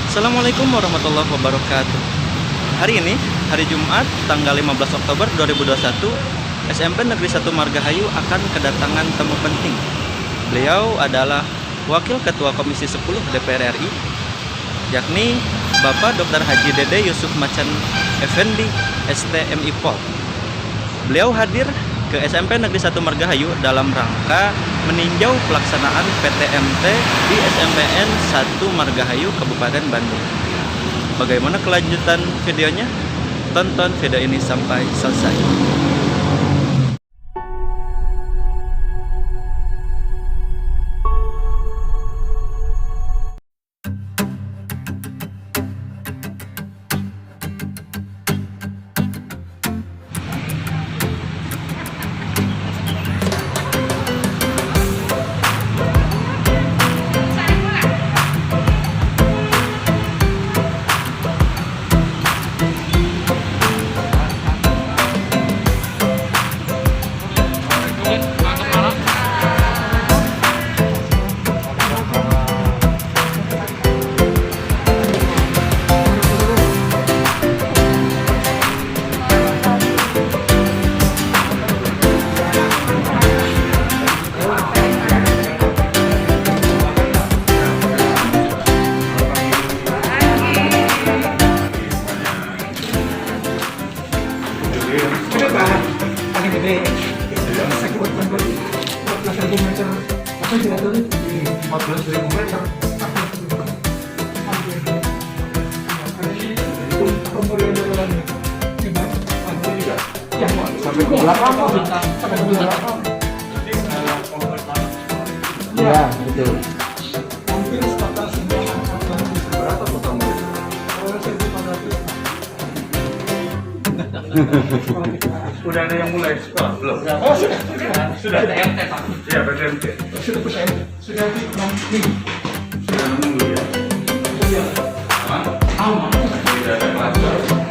Assalamualaikum warahmatullahi wabarakatuh. Hari ini, hari Jumat, tanggal 15 Oktober 2021, SMP Negeri 1 Margahayu akan kedatangan tamu penting. Beliau adalah Wakil Ketua Komisi 10 DPR RI, yakni Bapak Dr. Haji Dede Yusuf Macan Effendi, STMI Pol. Beliau hadir ke SMP Negeri 1 Margahayu dalam rangka meninjau pelaksanaan PTMT di SMPN 1 Margahayu, Kabupaten Bandung. Bagaimana kelanjutan videonya? Tonton video ini sampai selesai. Ya, betul. Udah ada yang mulai sekolah belum? Oh sudah. Sudah PTMT Pak. Iya PTMT. Sudah PTMT. Sudah di sudah nunggu ya. Iya. Aman. Tidak ada kelas baru.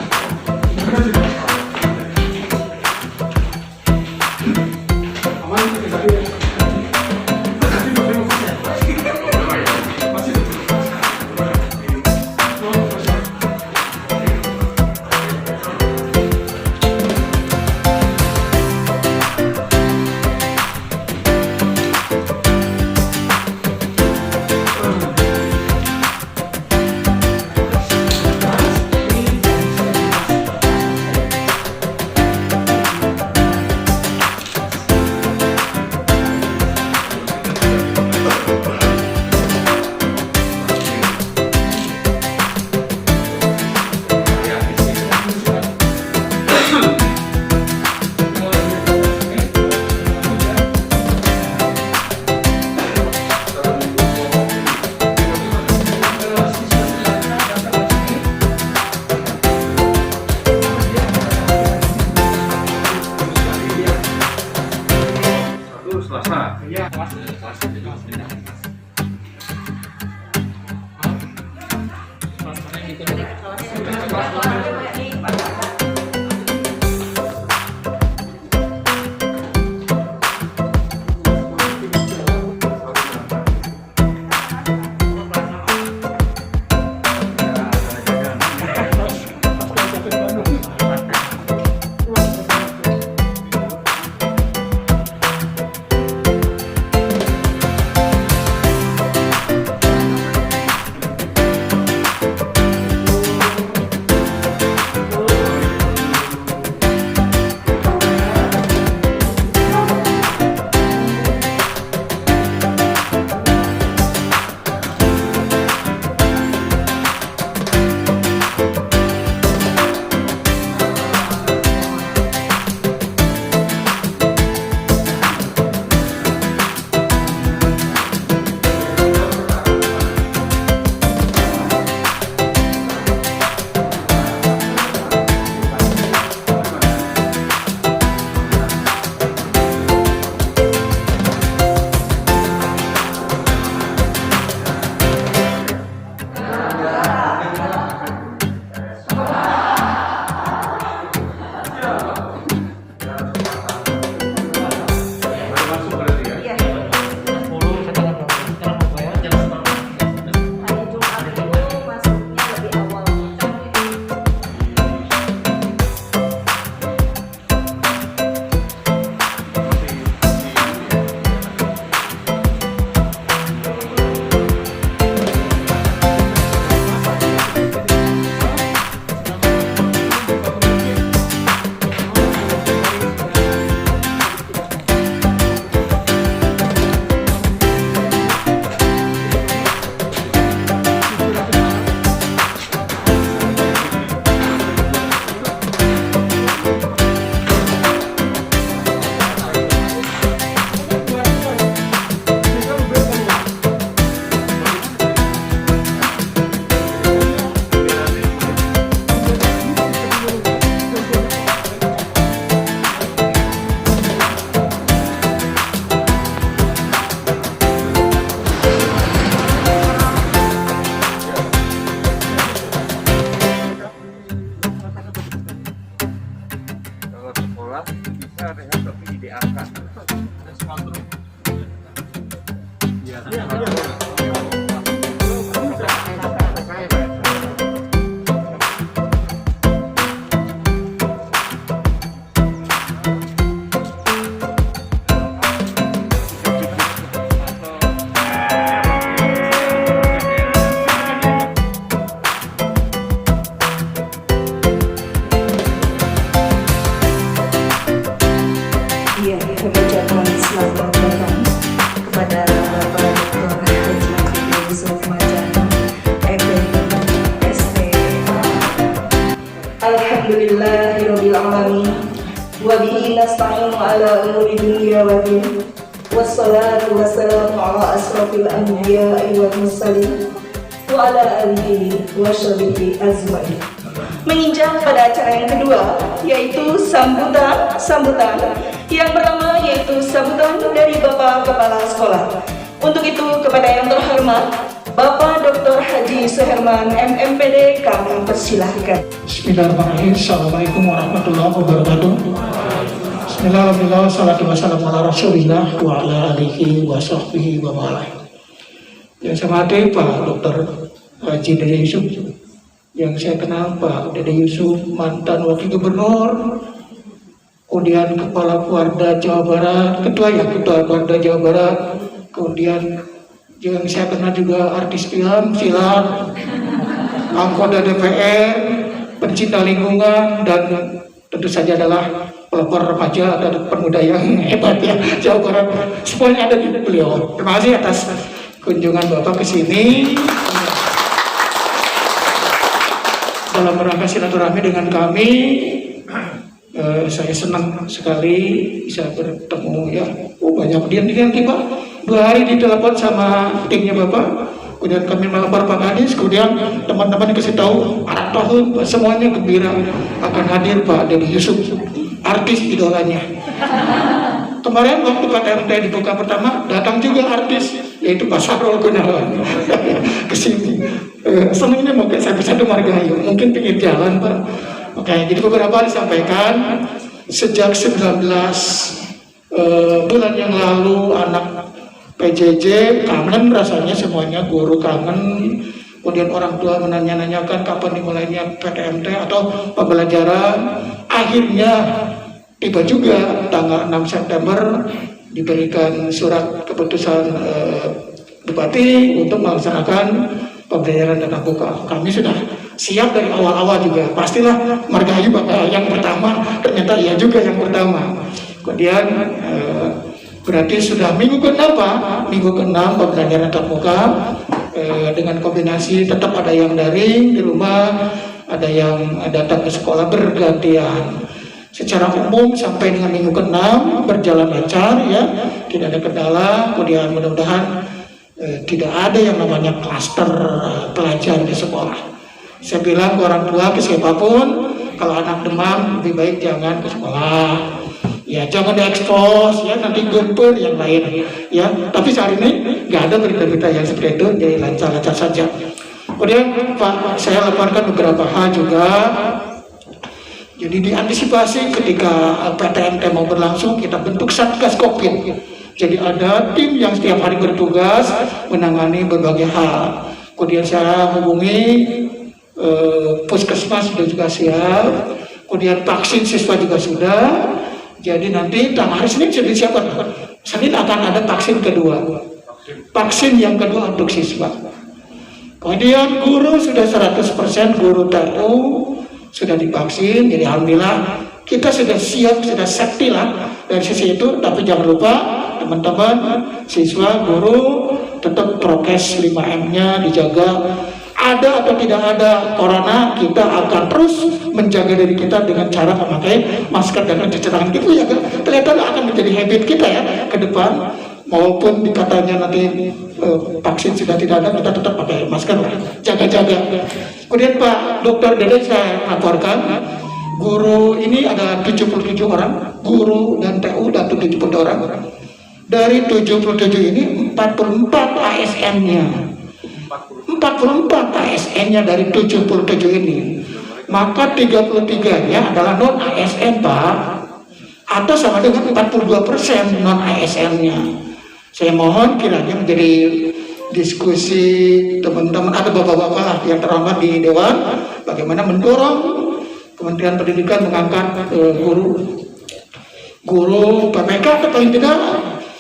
وبه نستعين على أمور الدنيا والدين والصلاة والسلام على أشرف الأنبياء والمرسلين وعلى آله وصحbihi ajmain. Menginjak pada acara yang kedua, yaitu sambutan yang pertama, yaitu sambutan dari Bapak Kepala Sekolah. Untuk itu, kepada yang terhormat Bapak Dr. Haji Suherman MMPD, kami persilahkan. Bismillahirrahmanirrahim. Assalamualaikum warahmatullahi wabarakatuh. Bismillahirrahmanirrahim. Wassalatu wassalamu ala rasulillah wa ala alihi wa sahbihi wa wala. Yang saya hormati Pak Dr. Haji Dede Yusuf, yang saya kenal Pak Dede Yusuf, mantan Wakil Gubernur, kemudian Kepala Keluarga Jawa Barat, Ketua Keluarga Jawa Barat, kemudian yang saya kenal juga artis film, silat, anggota DPR, pencinta lingkungan, dan tentu saja adalah pelopor remaja atau pemuda yang hebat ya, Jawa Barat. Semuanya ada di beliau. Terima kasih atas kunjungan Bapak ke sini. Dalam rangka silaturahmi dengan kami, saya senang sekali bisa bertemu ya. Banyak kemudian Pak, 2 hari ditelepon sama timnya Bapak, kemudian kami melapor Pak Kadis, kemudian teman-teman dikasih tahu anak tahun semuanya gembira akan hadir Pak Dede Yusuf, artis idolanya. Kemarin waktu PTMT dibuka pertama datang juga artis, yaitu Pak Sahrul Gunawan ke sini. Senangnya mungkin saya bisa Margahayu, mungkin pinggir jalan Pak. Oke, jadi beberapa disampaikan sejak 19 bulan yang lalu anak PJJ kangen, rasanya semuanya guru kangen, kemudian orang tua menanyakan kapan dimulainya PTMT atau pembelajaran. Akhirnya tiba juga tanggal 6 September diberikan surat keputusan Bupati untuk melaksanakan pembelajaran tatap muka. Kami sudah siap dari awal-awal juga, pastilah Margahayu yang pertama, ternyata iya juga yang pertama. Kemudian berarti sudah minggu ke-6 Pak, minggu ke-6 pembelajaran tatap muka, dengan kombinasi tetap ada yang daring di rumah, ada yang datang ke sekolah bergantian. Secara umum sampai dengan minggu ke-6 berjalan lancar ya, tidak ada kendala. Kemudian mudah-mudahan tidak ada yang namanya klaster pelajar di sekolah. Saya bilang ke orang tua, ke siapapun, kalau anak demam lebih baik jangan ke sekolah. Ya jangan diekspos ya, nanti gempur yang lain ya. Tapi saat ini nggak ada berita-berita yang seperti itu, jadi lancar-lancar saja. Kemudian Pak, saya laporkan beberapa hal juga. Jadi diantisipasi ketika PTMT mau berlangsung, kita bentuk Satgas Covid. Jadi ada tim yang setiap hari bertugas menangani berbagai hal. Kemudian saya hubungi puskesmas sudah juga siap. Kemudian vaksin siswa juga sudah. Jadi nanti hari Senin sudah disiapkan. Senin akan ada vaksin kedua. Vaksin yang kedua untuk siswa. Kemudian guru sudah 100%, guru TU sudah divaksin. Jadi alhamdulillah kita sudah siap, sudah safety lah dari sisi itu. Tapi jangan lupa teman-teman, siswa, guru tetap prokes 5M-nya dijaga. Ada atau tidak ada corona, kita akan terus menjaga diri kita dengan cara memakai masker dan mencuci tangan. Itu ya kan, ternyata akan menjadi habit kita ya ke depan. Maupun dikatanya nanti vaksin sudah tidak ada, kita tetap pakai masker, jaga-jaga. Kemudian Pak Dr. Dede saya laporkan, guru ini ada 77 orang, guru dan TU dan 70 orang. Dari 77 ini 44 ASN-nya. 44 ASN-nya dari 77 ini, maka 33-nya adalah non ASN Pak, atau sama dengan 42% non ASN-nya. Saya mohon kiranya menjadi diskusi teman-teman, ada bapak-bapak lah yang terhormat di Dewan, bagaimana mendorong Kementerian Pendidikan mengangkat guru PPK atau tidak,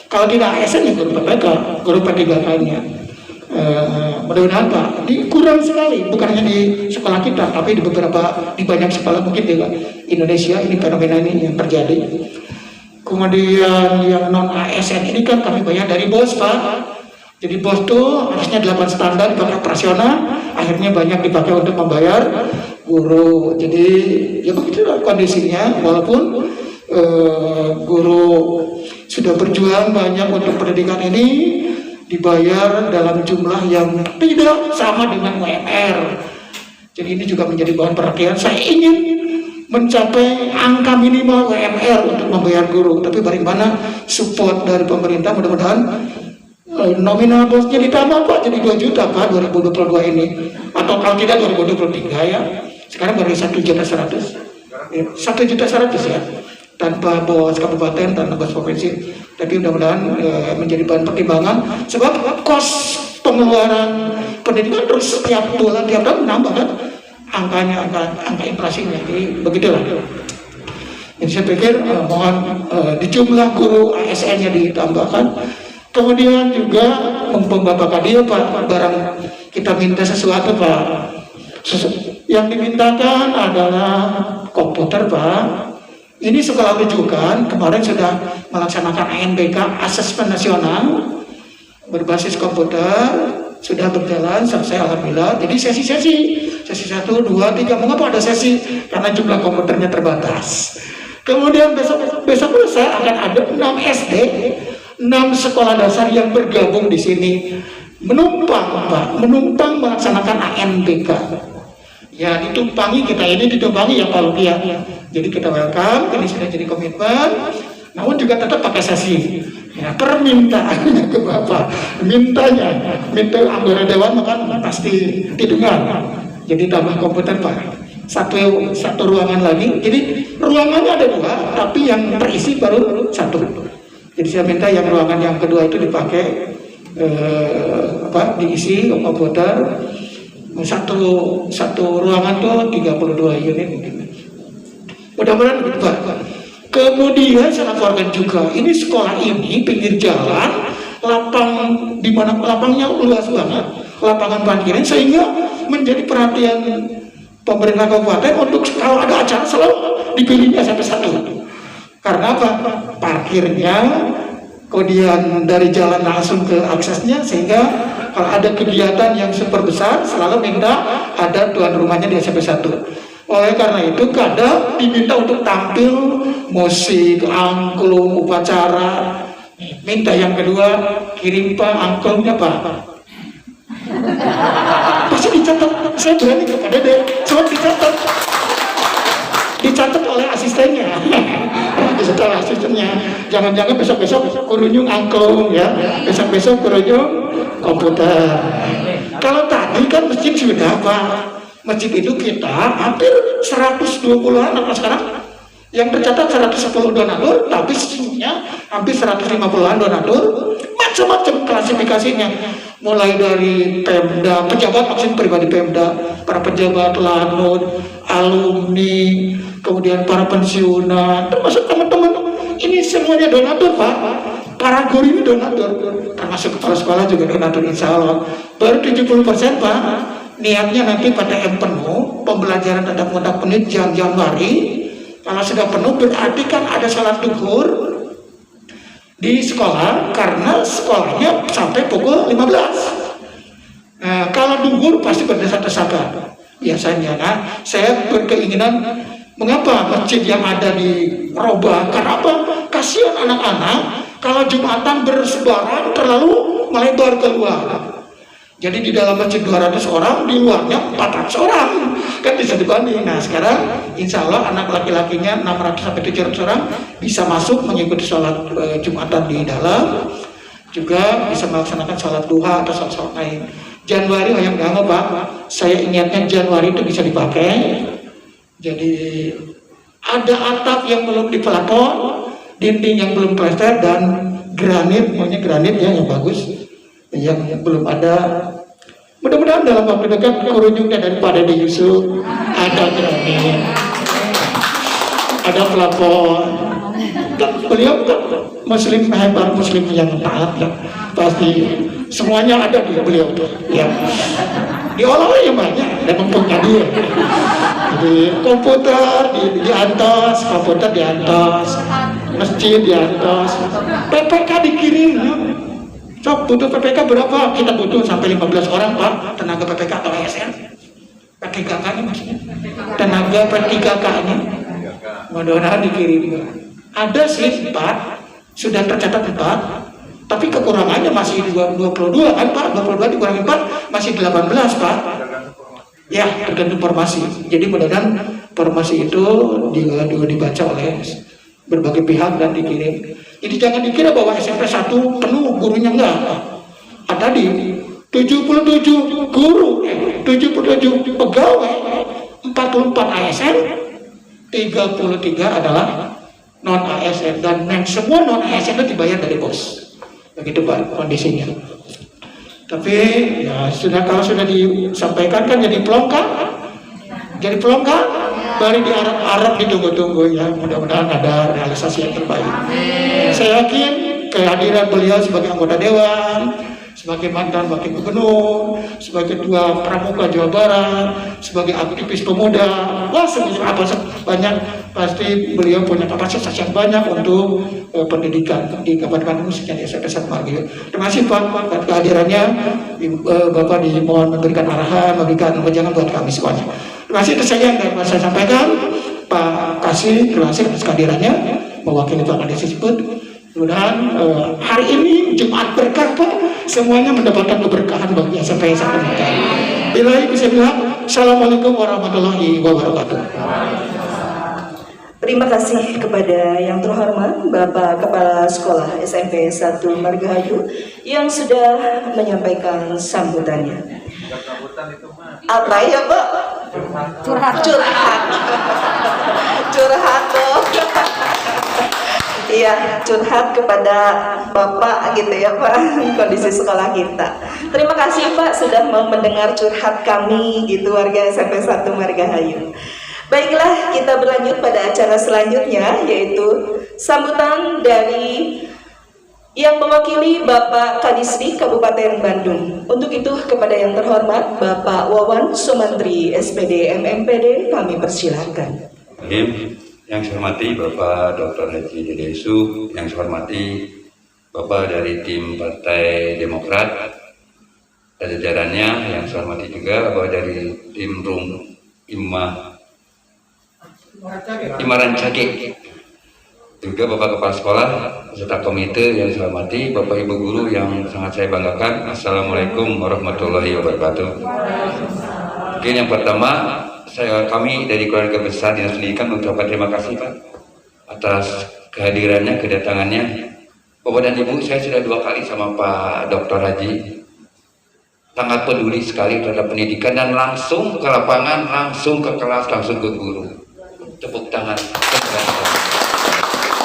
kalau tidak ASN ya guru PPK, guru P3K-nya. Mudah-mudahan Pak, ini kurang sekali, bukan hanya di sekolah kita, tapi di banyak sekolah mungkin di Indonesia ini fenomena ini yang terjadi. Kemudian yang non ASN ini kan kami bayar dari BOS Pak. Jadi BOS tuh harusnya 8 standar dipakai operasional, akhirnya banyak dipakai untuk membayar guru. Jadi ya begitulah kondisinya, walaupun guru sudah berjuang banyak untuk pendidikan ini, dibayar dalam jumlah yang tidak sama dengan UMR. Jadi ini juga menjadi bahan perhatian. Saya ingin mencapai angka minimal UMR untuk membayar guru, tapi bagaimana support dari pemerintah, mudah-mudahan nominal bosnya ditambah Pak, jadi 2 juta Pak 2022 ini, atau kalau tidak 2023 ya. Sekarang baru 1.100.000, 1.100.000 ya, tanpa bos kabupaten dan bos provinsi. Tapi mudah-mudahan menjadi bahan pertimbangan, sebab kos pengeluaran pendidikan terus setiap bulan, tiap tahun menambah kan angkanya, angka inflasinya. Jadi begitulah. Jadi saya pikir mohon di jumlah guru ASN-nya ditambahkan. Kemudian juga mumpung Bapak Kadio Pak, barang kita minta sesuatu Pak, yang dimintakan adalah komputer Pak. Ini sekolah rujukan kemarin sudah melaksanakan ANBK, Asesmen Nasional berbasis komputer, sudah berjalan selesai alhamdulillah. Jadi sesi-sesi 1, 2, 3, mengapa ada sesi? Karena jumlah komputernya terbatas. Kemudian besok lusa akan ada 6 SD, 6 sekolah dasar yang bergabung di sini menumpang Pak, menumpang melaksanakan ANBK. Ya ditumpangi, kita ini ditumpangi ya Pak Lukia. Jadi kita welcome, ini sudah jadi komitmen. Namun juga tetap pakai sesi. Ya, permintaannya ke Bapak, minta anggota dewan makan pasti didengar. Jadi tambah komputer Pak. Satu ruangan lagi. Jadi ruangannya ada 2, tapi yang terisi baru 1. Jadi saya minta yang ruangan yang kedua itu dipakai diisi komputer. Satu ruangan tuh 32 unit mungkin. Mudah-mudahan begitu Pak. Kemudian saya laporkan juga, ini sekolah ini pinggir jalan, di mana lapangnya luas banget, lapangan parkiran, sehingga menjadi perhatian pemerintah kabupaten untuk kalau ada acara selalu dipilihnya sampai 1. Karena apa? Parkirnya, kemudian dari jalan langsung ke aksesnya, sehingga kalau ada kegiatan yang super besar selalu minta ada tuan rumahnya di SMP 1. Oleh karena itu kadang diminta untuk tampil musik, angklung, upacara. Minta yang kedua, kirim Pak angklungnya Pak. Pasti dicatat, saya berani kepada deh, cuma dicatat oleh asistennya. Setelah asistennya, jangan-jangan besok-besok kurunjung angklung ya, besok-besok kurunjung komputer. Kalau tadi kan masjid sudah Pak, masjid itu kita hampir 120-an atau sekarang yang tercatat 110 donatur, tapi sesungguhnya hampir 150-an donatur, macam-macam klasifikasinya, mulai dari Pemda, pejabat maksud pribadi Pemda, para pejabat lanut, alumni, kemudian para pensiunan, termasuk teman-teman ini semuanya donatur Pak. Para guru ini donatur, termasuk kepala sekolah juga donatur insya Allah. Baru 70% Pak. Niatnya nanti PTM penuh, pembelajaran tatap muka penuh Januari. Kalau sudah penuh berarti kan ada sholat duhur di sekolah, karena sekolahnya sampai pukul 15. Nah, kalau duhur pasti berdesak-desakan biasanya. Nah, saya berkeinginan mengapa masjid yang ada dirobah? Karena apa? Kasihan anak-anak kalau Jumatan bersebaran terlalu melebar keluar. Jadi di dalam masjid 200 orang, di luarnya 400 orang, kan bisa dibanding. Nah sekarang insya Allah anak laki-lakinya 600 sampai 700 orang bisa masuk mengikuti sholat Jumatan di dalam, juga bisa melaksanakan sholat duha atau sholat lain. Januari yang nggak Pak, saya ingatnya Januari itu bisa dipakai. Jadi ada atap yang belum dipelapon, dinding yang belum plester, dan granit, maunya granit ya yang bagus, yang belum ada. Mudah-mudahan dalam waktu dekat kurunjungnya dari Pak Dede Yusuf ada granit, ada pelapon. Beliau muslim hebat, muslim yang taat ya, pasti semuanya ada di beliau ya. Diolah yang banyak dan mempengaruhi. Jadi komputer di atas, komputer di atas, masjid di atas, PPK dikirim. So, butuh PPK berapa? Kita butuh sampai 15 orang Pak, tenaga PPK atau ASN. P3K-nya maksudnya. Tenaga P3K-nya. Mudah-mudahan dikirim. Ada sih 4, sudah tercatat 4, tapi kekurangannya masih 22 kan Pak, 22 dikurangi 4 masih 18 Pak. Ya, tergantung formasi. Jadi mudah-mudahan formasi itu dibaca oleh berbagai pihak dan dikirim. Jadi jangan dikira bahwa SMP 1 penuh gurunya, enggak. Tadi 77 guru, 77 pegawai, 44 ASN, 33 adalah non ASN, dan yang semua non ASN itu dibayar dari bos. Begitu Pak kondisinya. Tapi ya kalau sudah disampaikan kan jadi pelongkar, baru diarap-arap, ditunggu-tunggu ya. Mudah-mudahan ada realisasi yang terbaik. Saya yakin kehadiran beliau sebagai anggota dewan, sebagai mantan wakil gubernur, sebagai ketua pramuka Jawa Barat, sebagai aktivis pemuda, banyak, pasti beliau punya kapasitas yang banyak untuk pendidikan di Kabupaten Bandung, khususnya di SMP 1 Margahayu. Terima kasih Pak atas kehadirannya. Bapak dimohon memberikan arahan, memberikan wejangan buat kami semuanya. Terima kasih, itu saja yang dapat saya sampaikan. Pak Kasih, terima kasih atas kehadirannya mewakili Pak Kades tersebut. Mudah-mudahan hari ini Jumat berkah Pak, semuanya mendapatkan keberkahan bagi SMP 1 Margahayu. Bila bisa bilang, Assalamualaikum warahmatullahi wabarakatuh. Terima kasih kepada yang terhormat Bapak Kepala Sekolah SMP 1 Margahayu yang sudah menyampaikan sambutannya. Apa ya Pak? Curhat dong. Iya, curhat kepada Bapak gitu ya Pak, kondisi sekolah kita. Terima kasih Pak sudah mau mendengar curhat kami gitu warga SMP 1 Margahayu. Baiklah, kita berlanjut pada acara selanjutnya, yaitu sambutan dari yang mewakili Bapak Kadisdik Kabupaten Bandung. Untuk itu kepada yang terhormat Bapak Wawan Sumantri SPD MMPD, kami persilahkan. Yang saya hormati Bapak Dr. Haji Dede Yusuf, yang saya hormati Bapak dari tim Partai Demokrat dan jajarannya, yang saya hormati juga Bapak dari tim Imaran Cage, juga Bapak Kepala Sekolah serta komite yang saya hormati, Bapak Ibu Guru yang sangat saya banggakan. Assalamualaikum warahmatullahi wabarakatuh. Mungkin yang pertama, kami dari keluarga besar Dinas Pendidikan mengucapkan terima kasih Pak atas kehadirannya, kedatangannya. Bapak dan Ibu, saya sudah 2 kali sama Pak Dr. Haji, sangat peduli sekali terhadap pendidikan dan langsung ke lapangan, langsung ke kelas, langsung ke guru. Tepuk tangan.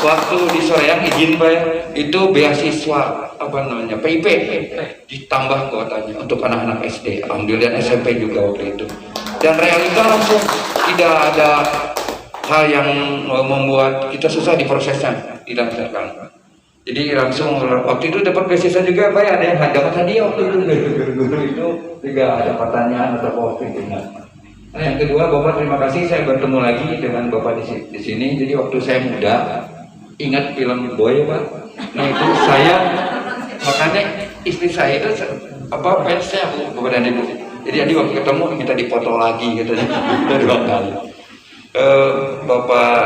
Waktu di Soreang izin Pak, itu beasiswa PIP ditambah kuotanya untuk anak-anak SD, alhamdulillah, dan SMP juga waktu itu. Dan realita langsung, tidak ada hal yang membuat kita susah di prosesnya, tidak terlalu. Jadi langsung waktu itu dapat beasiswa juga Pak, ada yang dapat hadiah waktu itu, guru itu juga ada pertanyaan atau posting. Nah, yang kedua, Bapak terima kasih, saya bertemu lagi dengan Bapak di sini. Jadi waktu saya muda, ingat film Boy Pak, nah itu saya, makanya istri saya itu fansnya Bapak dan Ibu. Jadi waktu ketemu minta dipoto lagi gitu, udah 2 kali. Bapak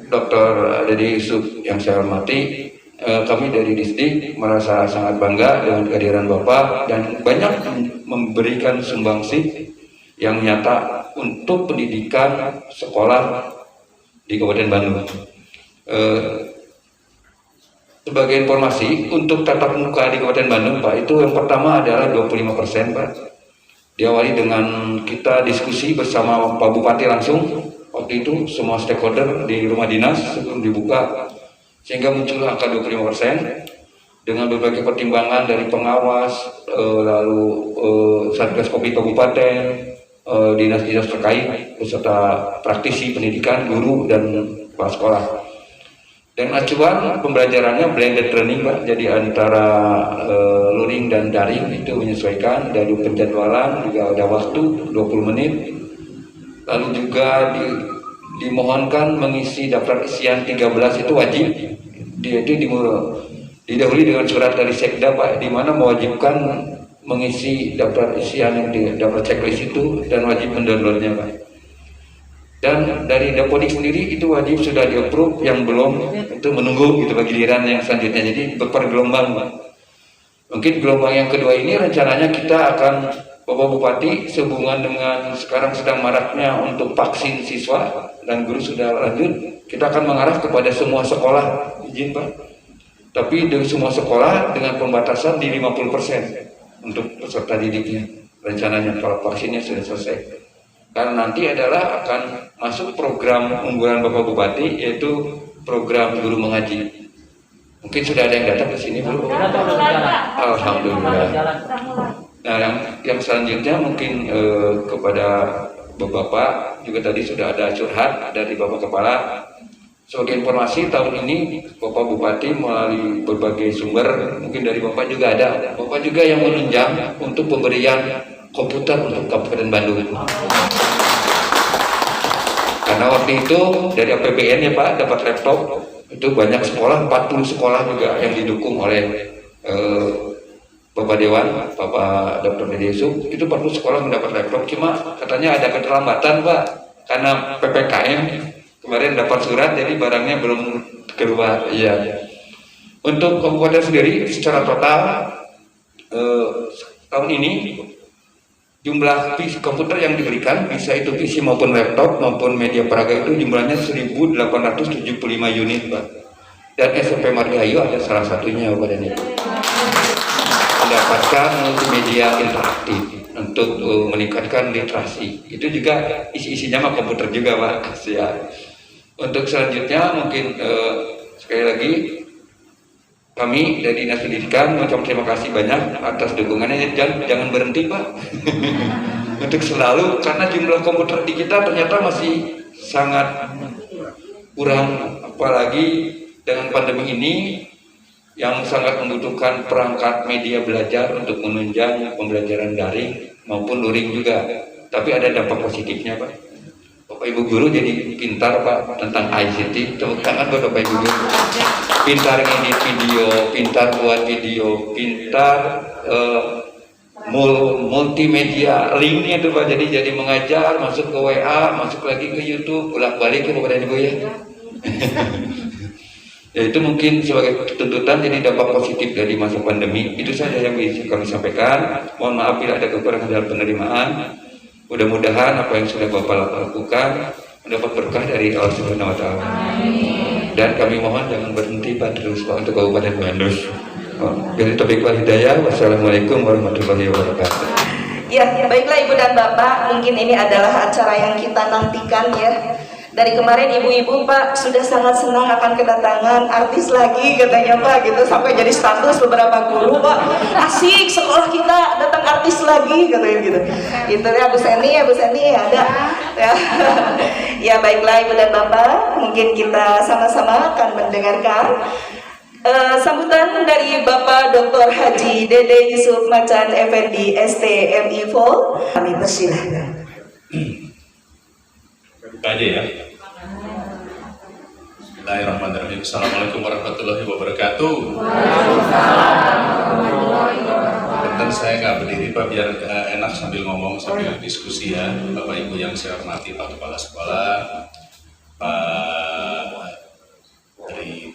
Dr. Dede Yusuf yang saya hormati, kami dari Disdik merasa sangat bangga dengan kehadiran Bapak dan banyak memberikan sumbangsih yang nyata untuk pendidikan sekolah di Kabupaten Bandung. Sebagai informasi, untuk tatap muka di Kabupaten Bandung Pak, itu yang pertama adalah 25% Pak. Diawali dengan kita diskusi bersama Pak Bupati langsung, waktu itu semua stakeholder di rumah dinas sebelum dibuka, sehingga muncul angka 25% dengan berbagai pertimbangan dari pengawas, lalu Satgas Covid Kabupaten, dinas-dinas terkait, beserta praktisi pendidikan, guru, dan kepala sekolah. Dan acuan pembelajarannya blended learning Pak, jadi antara luring dan daring itu menyesuaikan, dari penjadwalan juga ada waktu 20 menit. Lalu juga dimohonkan mengisi daftar isian 13 itu wajib. Dia itu didahului dengan surat dari Sekda Pak, di mana mewajibkan mengisi daftar isian yang di daftar checklist itu dan wajib mendownloadnya Pak. Dan dari Dapodik sendiri itu wajib sudah di-approve, yang belum itu menunggu itu giliran yang selanjutnya. Jadi bergelombang, Pak. Mungkin gelombang yang kedua ini rencananya kita akan, Bapak Bupati, sehubungan dengan sekarang sedang maraknya untuk vaksin siswa dan guru sudah lanjut, kita akan mengarah kepada semua sekolah, izin Pak. Tapi di semua sekolah dengan pembatasan di 50% untuk peserta didiknya. Rencananya kalau vaksinnya sudah selesai. Karena nanti adalah akan masuk program unggulan Bapak Bupati, yaitu program guru mengaji. Mungkin sudah ada yang datang ke sini belum? Alhamdulillah. Nah, yang selanjutnya mungkin kepada Bapak juga tadi sudah ada curhat dari Bapak Kepala. Sebagai informasi, tahun ini Bapak Bupati melalui berbagai sumber, mungkin dari Bapak juga ada, Bapak juga yang menunjang untuk pemberian komputer untuk Kabupaten Bandung. Karena waktu itu dari APBN ya Pak dapat laptop, itu banyak sekolah, 40 sekolah juga yang didukung oleh Bapak Dewan, Bapak Dr. Dede Yusuf, itu 40 sekolah mendapat laptop. Cuma katanya ada keterlambatan Pak, karena PPKM kemarin dapat surat, jadi barangnya belum keluar. Iya. Untuk kabupaten sendiri secara total tahun ini jumlah PC komputer yang diberikan, bisa itu PC maupun laptop maupun media peraga, itu jumlahnya 1.875 unit Pak. Dan SMP Margahayu ada salah satunya Bapak dan Ibu, mendapatkan multimedia interaktif untuk meningkatkan literasi. Itu juga isi-isinya mah komputer juga Pak. Ya. Untuk selanjutnya mungkin sekali lagi kami dari Dinas Pendidikan mengucapkan terima kasih banyak atas dukungannya. Jangan berhenti Pak untuk selalu, karena jumlah komputer di kita ternyata masih sangat kurang, apalagi dengan pandemi ini yang sangat membutuhkan perangkat media belajar untuk menunjang pembelajaran daring maupun luring juga. Tapi ada dampak positifnya Pak. Bapak Ibu guru jadi pintar Pak tentang ICT. Tepuk tangan buat Bapak Ibu guru. Pintar ngedit video, pintar buat video, pintar multimedia linknya tuh Pak. Jadi mengajar, masuk ke WA, masuk lagi ke YouTube, bolak-balik ke Bapak Ibu ya. Ya itu mungkin sebagai tuntutan, jadi dampak positif dari masa pandemi. Itu saja yang bisa kami sampaikan. Mohon maaf bila ada kekurangan dalam penerimaan. Mudah-mudahan apa yang sudah Bapak lakukan mendapat berkah dari Allah Subhanahu wa Ta'ala. Dan kami mohon jangan berhenti Pak terus Pak untuk Kabupaten Bandung. Bila taufiq wal hidayah. Wassalamualaikum warahmatullahi wabarakatuh. Ya, baiklah Ibu dan Bapak, mungkin ini adalah acara yang kita nantikan ya. Dari kemarin ibu-ibu Pak sudah sangat senang akan kedatangan artis lagi katanya Pak gitu, sampai jadi status beberapa guru Pak, asik sekolah kita datang artis lagi katanya gitu. Itu ya Bu Seni ada ya. Ya baiklah Ibu dan Bapak, mungkin kita sama-sama akan mendengarkan sambutan dari Bapak Dr. Haji Dede Yusuf Macan Effendi ST.MI Vol. Kami persilahkan. Buka aja ya. Bismillahirrahmanirrahim. Assalamualaikum warahmatullahi wabarakatuh. Bentar saya nggak berdiri Pak, biar enak sambil ngomong sambil diskusi ya. Bapak Ibu yang saya hormati, Pak Kepala Sekolah,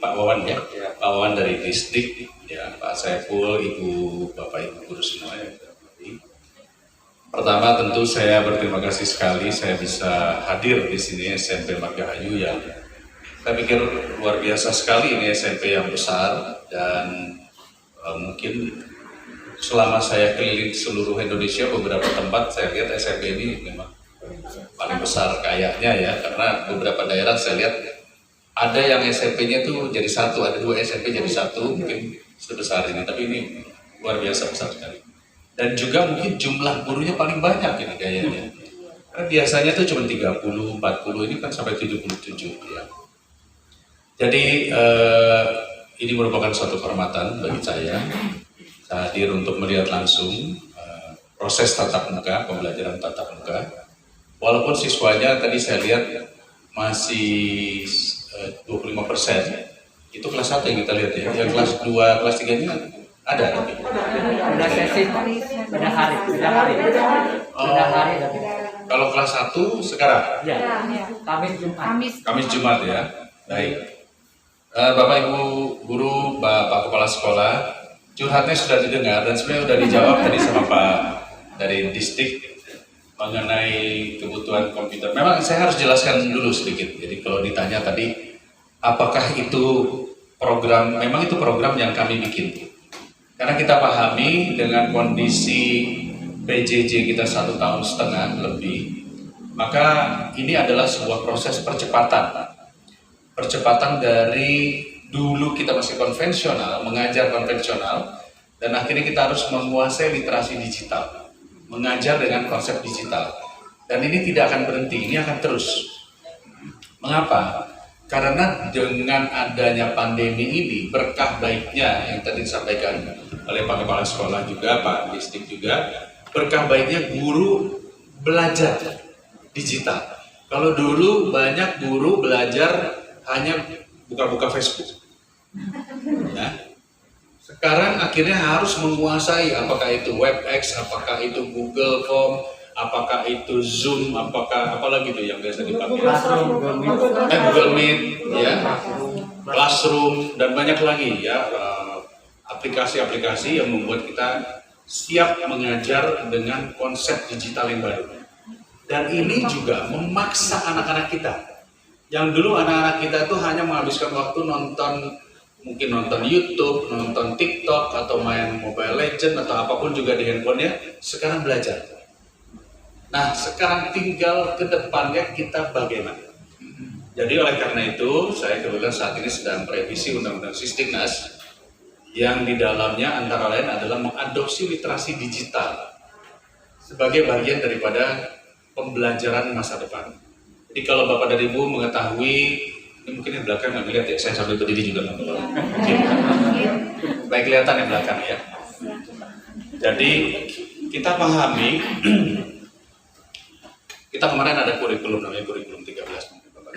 Pak Wawan ya, Pak Wawan dari distrik ya, Pak Saiful, Ibu Bapak Ibu guru semua ya. Pertama tentu saya berterima kasih sekali saya bisa hadir di sini SMP Margahayu yang saya pikir luar biasa sekali. Ini SMP yang besar dan mungkin selama saya keliling seluruh Indonesia beberapa tempat saya lihat SMP ini memang paling besar kayaknya ya, karena beberapa daerah saya lihat ada yang SMP-nya tuh jadi satu, ada 2 SMP jadi satu, mungkin sebesar ini, tapi ini luar biasa besar sekali. Dan juga mungkin jumlah gurunya paling banyak ini kayaknya. Karena biasanya tuh cuma 30, 40, ini kan sampai 77 ya. Jadi ini merupakan suatu kehormatan bagi saya hadir untuk melihat langsung proses tatap muka, pembelajaran tatap muka. Walaupun siswanya tadi saya lihat masih 25%, itu kelas 1 yang kita lihat ya. Yang kelas 2, kelas 3 ini ada tapi Beda hari. Kalau kelas 1 sekarang? Ya. Kamis Jumat ya. Baik. Bapak Ibu guru, Bapak Kepala Sekolah, curhatnya sudah didengar dan sebenarnya sudah dijawab tadi sama Pak dari Distrik mengenai kebutuhan komputer. Memang saya harus jelaskan dulu sedikit. Jadi kalau ditanya tadi, apakah itu program, memang itu program yang kami bikin. Karena kita pahami dengan kondisi PJJ kita 1,5 tahun lebih, maka ini adalah sebuah proses percepatan. Percepatan dari dulu kita masih konvensional, mengajar konvensional, dan akhirnya kita harus menguasai literasi digital, mengajar dengan konsep digital. Dan ini tidak akan berhenti, ini akan terus. Mengapa? Karena dengan adanya pandemi ini, berkah baiknya yang tadi disampaikan oleh Pak Kepala Sekolah juga, Pak Distrik juga, berkah baiknya guru belajar digital. Kalau dulu banyak guru belajar hanya buka-buka Facebook. Nah, sekarang akhirnya harus menguasai apakah itu WebEx, apakah itu Google Form, apakah itu Zoom, apakah apalagi itu yang biasa dipakai. Google Meet, ya, Classroom dan banyak lagi ya aplikasi-aplikasi yang membuat kita siap mengajar dengan konsep digital yang baru. Dan ini juga memaksa anak-anak kita. Yang dulu anak-anak kita itu hanya menghabiskan waktu mungkin nonton YouTube, nonton TikTok, atau main Mobile Legends, atau apapun juga di handphonenya, sekarang belajar. Nah, sekarang tinggal ke depannya kita bagaimana. Jadi oleh karena itu, saya kebetulan saat ini sedang merevisi Undang-Undang Sistiknas, yang di dalamnya antara lain adalah mengadopsi literasi digital sebagai bagian daripada pembelajaran masa depan. Jadi kalau Bapak dan Ibu mengetahui, ini mungkin yang belakang nggak lihat ya, saya sambil berdiri juga nggak belakang. Baik, kelihatan yang belakang ya. Jadi kita pahami, kita kemarin ada kurikulum namanya kurikulum 13, mungkin Bapak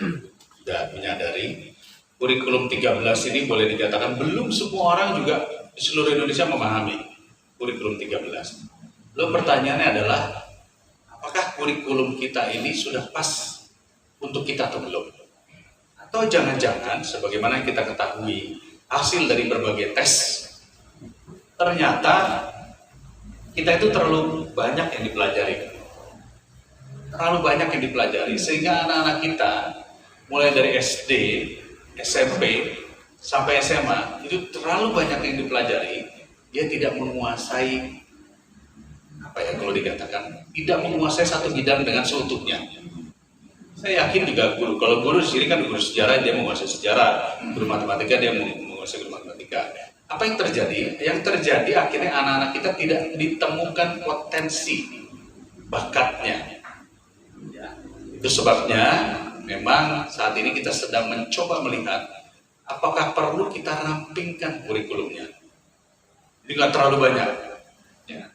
sudah menyadari. Kurikulum 13 ini boleh dikatakan belum semua orang juga di seluruh Indonesia memahami kurikulum 13. Lalu pertanyaannya adalah, apakah kurikulum kita ini sudah pas untuk kita atau belum? Atau jangan-jangan sebagaimana yang kita ketahui hasil dari berbagai tes, ternyata kita itu terlalu banyak yang dipelajari. Terlalu banyak yang dipelajari sehingga anak-anak kita mulai dari SD, SMP, sampai SMA itu terlalu banyak yang dipelajari, dia tidak menguasai, apa ya kalau dikatakan, tidak menguasai satu bidang dengan seutuhnya. Saya yakin juga guru, kalau guru di sini kan guru sejarah, dia menguasai sejarah, guru matematika dia menguasai guru matematika. Apa yang terjadi? Yang terjadi akhirnya anak-anak kita tidak ditemukan potensi bakatnya. Ya, itu sebabnya memang saat ini kita sedang mencoba melihat apakah perlu kita rampingkan kurikulumnya. Ini nggak terlalu banyak. Ya.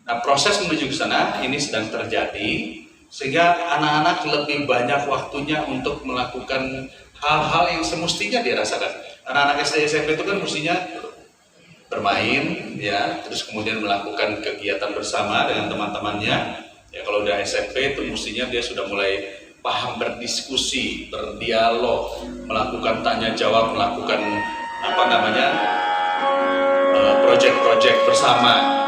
Nah, proses menuju ke sana ini sedang terjadi, sehingga anak-anak lebih banyak waktunya untuk melakukan hal-hal yang semestinya dia rasakan. Anak-anak SD SMP itu kan mestinya bermain, ya, terus kemudian melakukan kegiatan bersama dengan teman-temannya. Ya, kalau udah SMP itu mestinya dia sudah mulai paham berdiskusi, berdialog, melakukan tanya jawab, melakukan proyek-proyek bersama.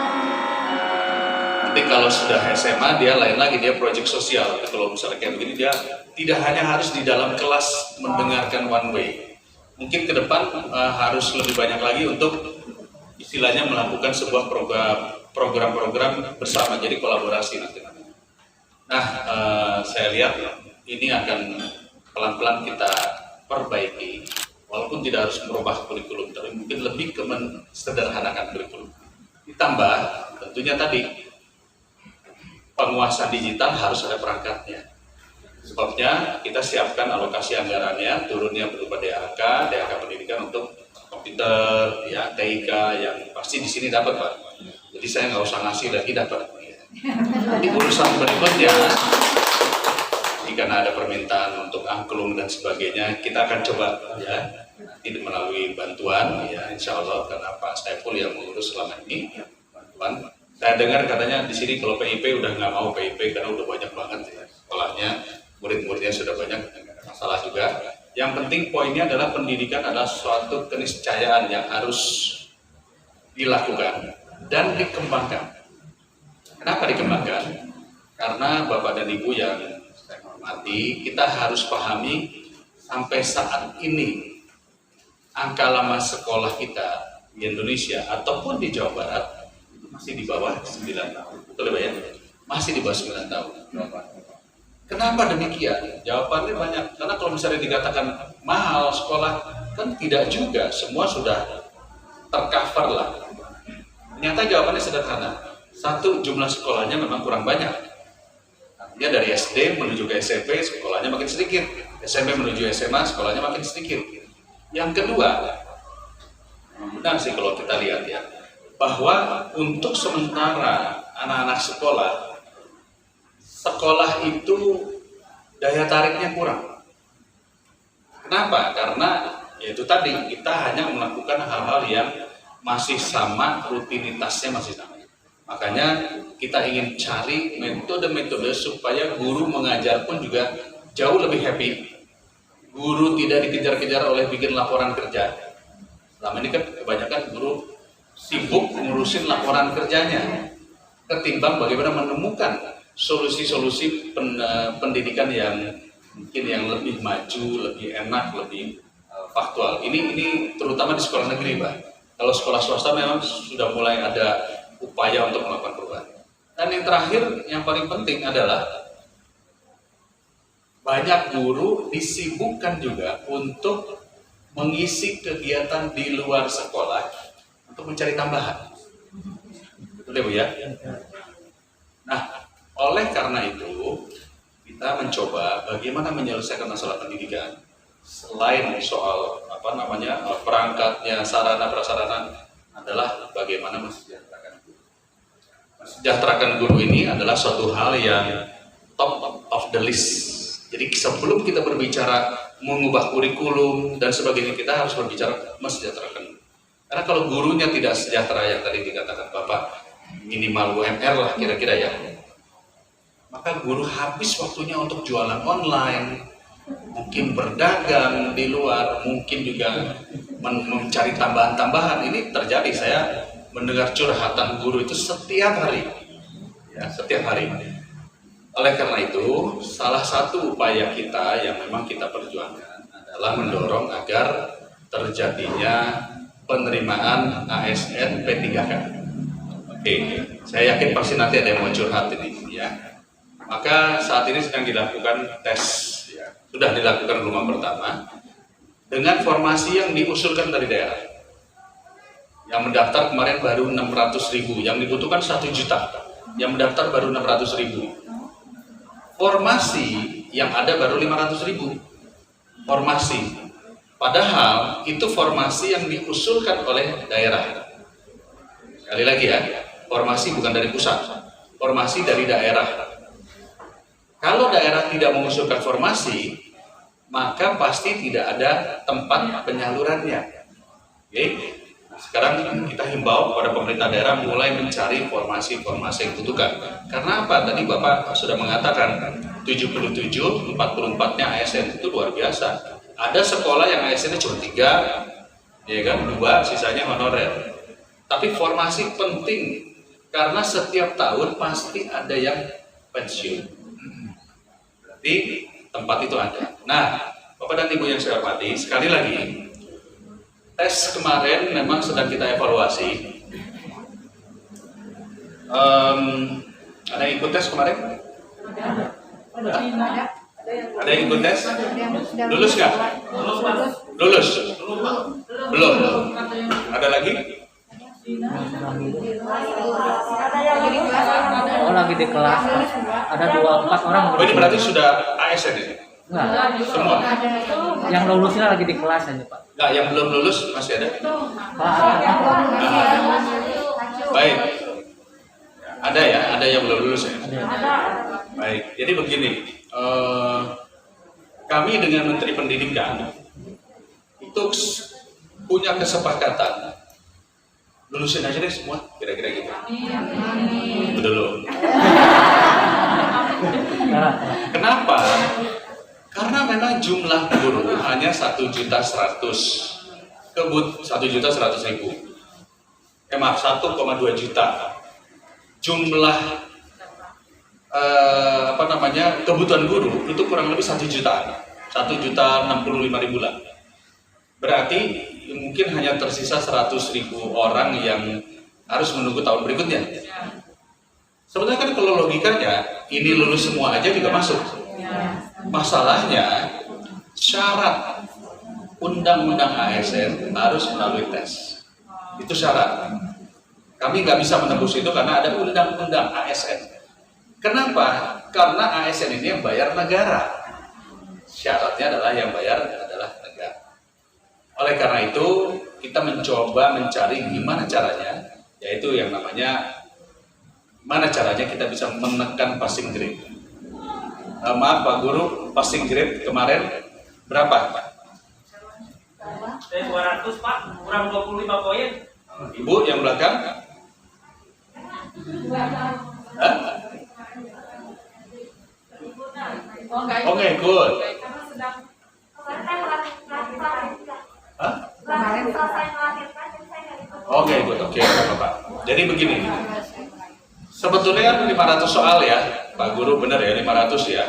Tapi kalau sudah SMA dia lain lagi, dia proyek sosial. Kalau misalnya kayak begini, dia tidak hanya harus di dalam kelas mendengarkan one way. Mungkin ke depan harus lebih banyak lagi untuk istilahnya melakukan sebuah program-program bersama, jadi kolaborasi nanti. Nah, saya lihat ini akan pelan-pelan kita perbaiki, walaupun tidak harus merubah kurikulum, tapi mungkin lebih ke mensederhanakan kurikulum. Ditambah tentunya tadi, penguasaan digital harus ada perangkatnya. Sebabnya kita siapkan alokasi anggarannya, turunnya berupa DAK pendidikan untuk komputer, ya, TIK yang pasti di sini dapat, Pak. Jadi saya nggak usah ngasih lagi, dapat. Di urusan berikutnya, jika ada permintaan untuk angklung dan sebagainya, kita akan coba ya nanti melalui bantuan, ya insya Allah, karena Pak Saiful yang mengurus selama ini bantuan. Saya dengar katanya di sini kalau PIP udah nggak mau PIP karena udah banyak banget ya sekolahnya, murid-muridnya sudah banyak, nggak ada masalah juga. Yang penting poinnya adalah pendidikan adalah suatu keniscayaan yang harus dilakukan dan dikembangkan. Kenapa dikembangkan? Karena Bapak dan Ibu yang saya hormati, kita harus pahami sampai saat ini angka lama sekolah kita di Indonesia ataupun di Jawa Barat masih di bawah 9 tahun. Betul ya? Masih di bawah 9 tahun. Kenapa demikian? Jawabannya banyak. Karena kalau misalnya dikatakan mahal sekolah, kan tidak juga. Semua sudah tercover lah. Ternyata jawabannya sederhana. Satu, jumlah sekolahnya memang kurang banyak. Artinya dari SD menuju ke SMP, sekolahnya makin sedikit. SMP menuju SMA, sekolahnya makin sedikit. Yang kedua, benar sih kalau kita lihat ya, bahwa untuk sementara anak-anak sekolah itu daya tariknya kurang. Kenapa? Karena yaitu tadi kita hanya melakukan hal-hal yang masih sama, rutinitasnya masih sama. Makanya kita ingin cari metode-metode supaya guru mengajar pun juga jauh lebih happy. Guru tidak dikejar-kejar oleh bikin laporan kerja. Selama ini kan kebanyakan guru sibuk ngurusin laporan kerjanya ketimbang bagaimana menemukan solusi-solusi pendidikan yang mungkin yang lebih maju, lebih enak, lebih faktual. Ini terutama di sekolah negeri, Pak. Kalau sekolah swasta memang sudah mulai ada upaya untuk melakukan perubahan. Dan yang terakhir, yang paling penting adalah banyak guru disibukkan juga untuk mengisi kegiatan di luar sekolah untuk mencari tambahan. Betul ya, Bu ya? Nah, oleh karena itu kita mencoba bagaimana menyelesaikan masalah pendidikan selain soal perangkatnya, sarana prasarana adalah bagaimana mensejahterakan guru. Mensejahterakan guru ini adalah suatu hal yang top of the list. Jadi sebelum kita berbicara mengubah kurikulum dan sebagainya, kita harus berbicara mensejahterakan. Karena kalau gurunya tidak sejahtera yang tadi dikatakan Bapak, minimal UMR lah kira-kira ya, maka guru habis waktunya untuk jualan online, mungkin berdagang di luar, mungkin juga mencari tambahan-tambahan. Ini terjadi, saya mendengar curhatan guru itu setiap hari, ya, setiap hari. Oleh karena itu, salah satu upaya kita yang memang kita perjuangkan adalah mendorong agar terjadinya penerimaan ASN P3K. Oke, saya yakin pasti nanti ada yang mau curhat ini, ya. Maka saat ini sedang dilakukan tes, ya. Sudah dilakukan gelombang pertama dengan formasi yang diusulkan dari daerah. Yang mendaftar kemarin baru 600.000, yang dibutuhkan 1 juta. Yang mendaftar baru 600.000. Formasi yang ada baru 500.000 formasi. Padahal itu formasi yang diusulkan oleh daerah. Sekali lagi ya, formasi bukan dari pusat, formasi dari daerah. Kalau daerah tidak mengusulkan formasi, maka pasti tidak ada tempat penyalurannya. Oke? Sekarang kita himbau kepada pemerintah daerah mulai mencari formasi-formasi yang dibutuhkan. Karena apa? Tadi Bapak sudah mengatakan 77, 44-nya ASN itu luar biasa. Ada sekolah yang ASN-nya cuma 3, ya kan, 2, sisanya honorer. Tapi formasi penting karena setiap tahun pasti ada yang pensiun. Berarti tempat itu ada. Nah, Bapak dan Ibu yang saya hormati, sekali lagi, tes kemarin memang sedang kita evaluasi. Ada yang ikut tes kemarin? Ada yang ikut tes? Lulus nggak? Lulus? Belum? Ada lagi? Oh, lagi di kelas. Ada 2-4 orang. Oh, ini berarti sudah ASN ini? Enggak. Semua? Yang lulusnya lagi di kelas aja, Pak. Enggak, yang belum lulus masih ada? Pak. Baik. Ada ya? Ada yang belum lulus ya? Ada. Baik, jadi begini. Kami dengan Menteri Pendidikan itu punya kesepakatan lulusin aja deh semua, kira-kira gitu. Dulu. Kenapa? Karena memang jumlah guru hanya 1.100.000. Kebut 1.100.000. Maaf, 1,2 juta. Jumlah kebutuhan guru itu kurang lebih 1 juta. 1.065.000 lah. Berarti mungkin hanya tersisa 100.000 orang yang harus menunggu tahun berikutnya. Sebenarnya kan kalau logikanya ini lulus semua aja juga masuk. Masalahnya syarat undang-undang ASN harus melalui tes. Itu syarat. Kami nggak bisa menembus itu karena ada undang-undang ASN. Kenapa? Karena ASN ini yang bayar negara. Syaratnya adalah yang bayar adalah negara. Oleh karena itu kita mencoba mencari gimana caranya, yaitu yang namanya mana caranya kita bisa menekan passing grade. Maaf Pak Guru, passing grade kemarin berapa Pak? 200 Pak, kurang 25 poin. Ibu yang belakang? Hah? Oke, good. Hah? Oke, good. Oke, Pak. Jadi begini. Sebetulnya 500 soal ya, Pak Guru, benar ya 500 ya.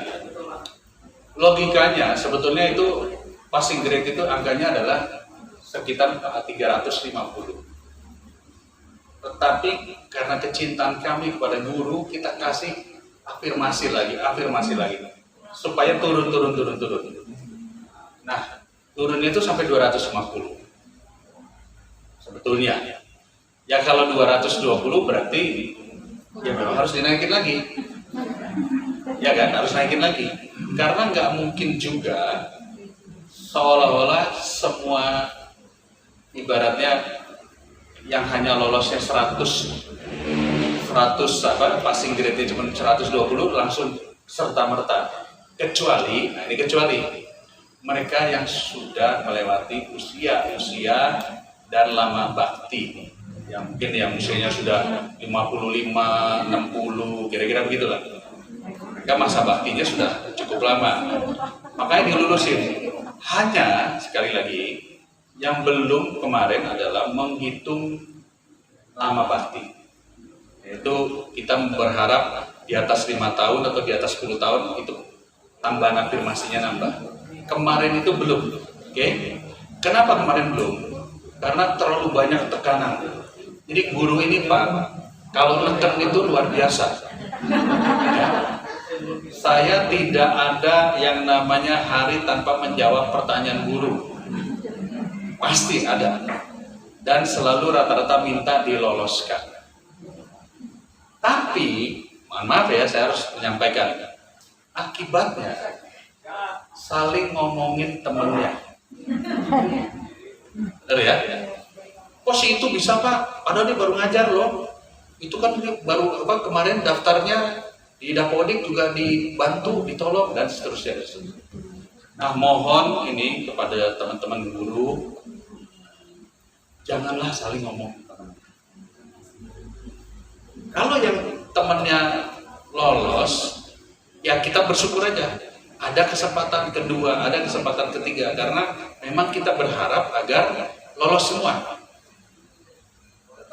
Logikanya sebetulnya itu passing grade itu angkanya adalah sekitar 350. Tetapi karena kecintaan kami kepada guru, kita kasih afirmasi lagi, supaya turun. Nah, turunnya itu sampai 250. Sebetulnya. Ya kalau 220 berarti ya memang harus dinaikin lagi. Ya kan, harus naikin lagi. Karena nggak mungkin juga seolah-olah semua ibaratnya yang hanya lolosnya 100 passing grade-nya cuma 120 langsung serta-merta. Kecuali mereka yang sudah melewati usia dan lama bakti. Yang mungkin yang usianya sudah 55, 60, kira-kira begitulah. Mereka masa baktinya sudah cukup lama. Makanya dilulusin. Hanya sekali lagi yang belum kemarin adalah menghitung lama bakti. Yaitu kita berharap di atas 5 tahun atau di atas 10 tahun itu tambahan afirmasinya nambah. Kemarin itu belum. Oke? Kenapa kemarin belum? Karena terlalu banyak tekanan. Jadi guru ini Pak, kalau neken itu luar biasa. Ya. Saya tidak ada yang namanya hari tanpa menjawab pertanyaan guru. Pasti ada. Dan selalu rata-rata minta diloloskan. Tapi, mohon maaf ya, saya harus menyampaikan. Akibatnya, saling ngomongin temennya. Benar ya? Kok si itu bisa Pak? Padahal dia baru ngajar loh. Itu kan dia baru kemarin daftarnya di Dapodik juga dibantu, ditolong dan seterusnya. Nah, mohon ini kepada teman-teman guru, janganlah saling ngomong. Kalau yang temannya lolos, ya kita bersyukur aja. Ada kesempatan kedua, ada kesempatan ketiga, karena memang kita berharap agar lolos semua.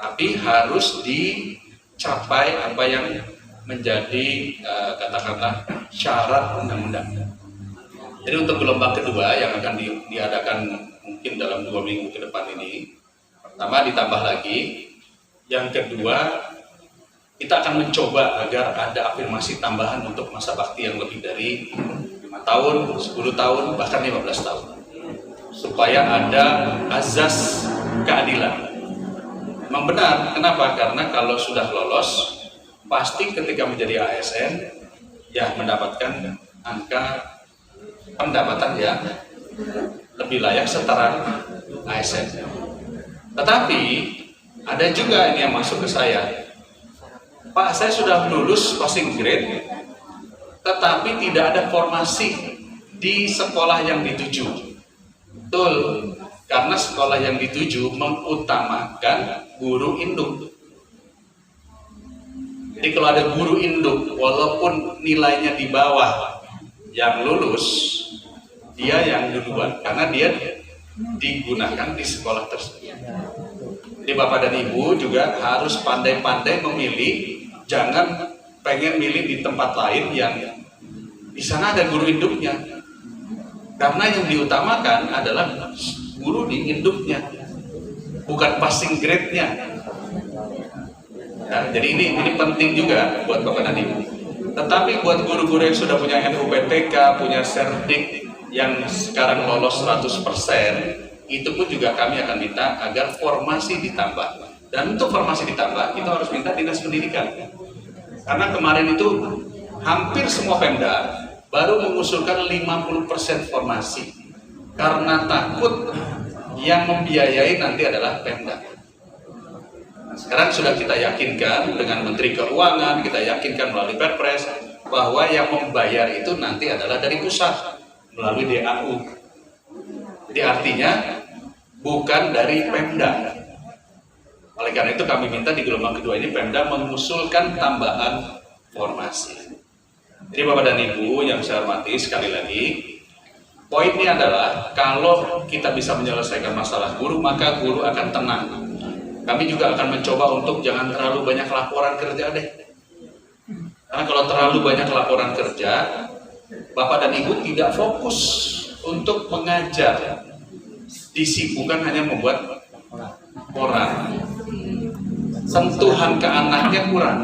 Tapi harus dicapai apa yang menjadi katakanlah syarat undang-undang. Jadi untuk gelombang kedua yang akan diadakan mungkin dalam 2 minggu ke depan ini, pertama ditambah lagi, yang kedua kita akan mencoba agar ada afirmasi tambahan untuk masa bakti yang lebih dari 5 tahun, 10 tahun, bahkan 15 tahun. Supaya ada azas keadilan. Memang benar, kenapa? Karena kalau sudah lolos, pasti ketika menjadi ASN, ya mendapatkan angka pendapatan yang lebih layak setara ASN. Tetapi, ada juga ini yang masuk ke saya. Pak, saya sudah lulus passing grade, tetapi tidak ada formasi di sekolah yang dituju. Betul, karena sekolah yang dituju mengutamakan guru induk. Jadi kalau ada guru induk, walaupun nilainya di bawah yang lulus, dia yang duluan, karena dia digunakan di sekolah tersebut. Jadi Bapak dan Ibu juga harus pandai-pandai memilih, jangan pengen milih di tempat lain yang di sana ada guru induknya. Karena yang diutamakan adalah guru di induknya, bukan passing grade-nya. Ya, jadi ini penting juga buat Bapak dan Ibu. Tetapi buat guru-guru yang sudah punya NUPTK, punya Serdik yang sekarang lolos 100%, itu pun juga kami akan minta agar formasi ditambah. Dan untuk formasi ditambah, kita harus minta Dinas Pendidikan. Karena kemarin itu hampir semua Pemda baru mengusulkan 50% formasi. Karena takut yang membiayai nanti adalah Pemda. Sekarang sudah kita yakinkan dengan Menteri Keuangan, kita yakinkan melalui Perpres bahwa yang membayar itu nanti adalah dari pusat melalui DAU. Jadi artinya bukan dari Pemda. Oleh karena itu kami minta di gelombang kedua ini Pemda mengusulkan tambahan formasi. Jadi Bapak dan Ibu yang saya hormati, sekali lagi poinnya adalah kalau kita bisa menyelesaikan masalah guru, maka guru akan tenang. Kami juga akan mencoba untuk jangan terlalu banyak laporan kerja deh. Karena kalau terlalu banyak laporan kerja, Bapak dan Ibu tidak fokus untuk mengajar. Disibukkan hanya membuat laporan. Sentuhan ke anaknya kurang.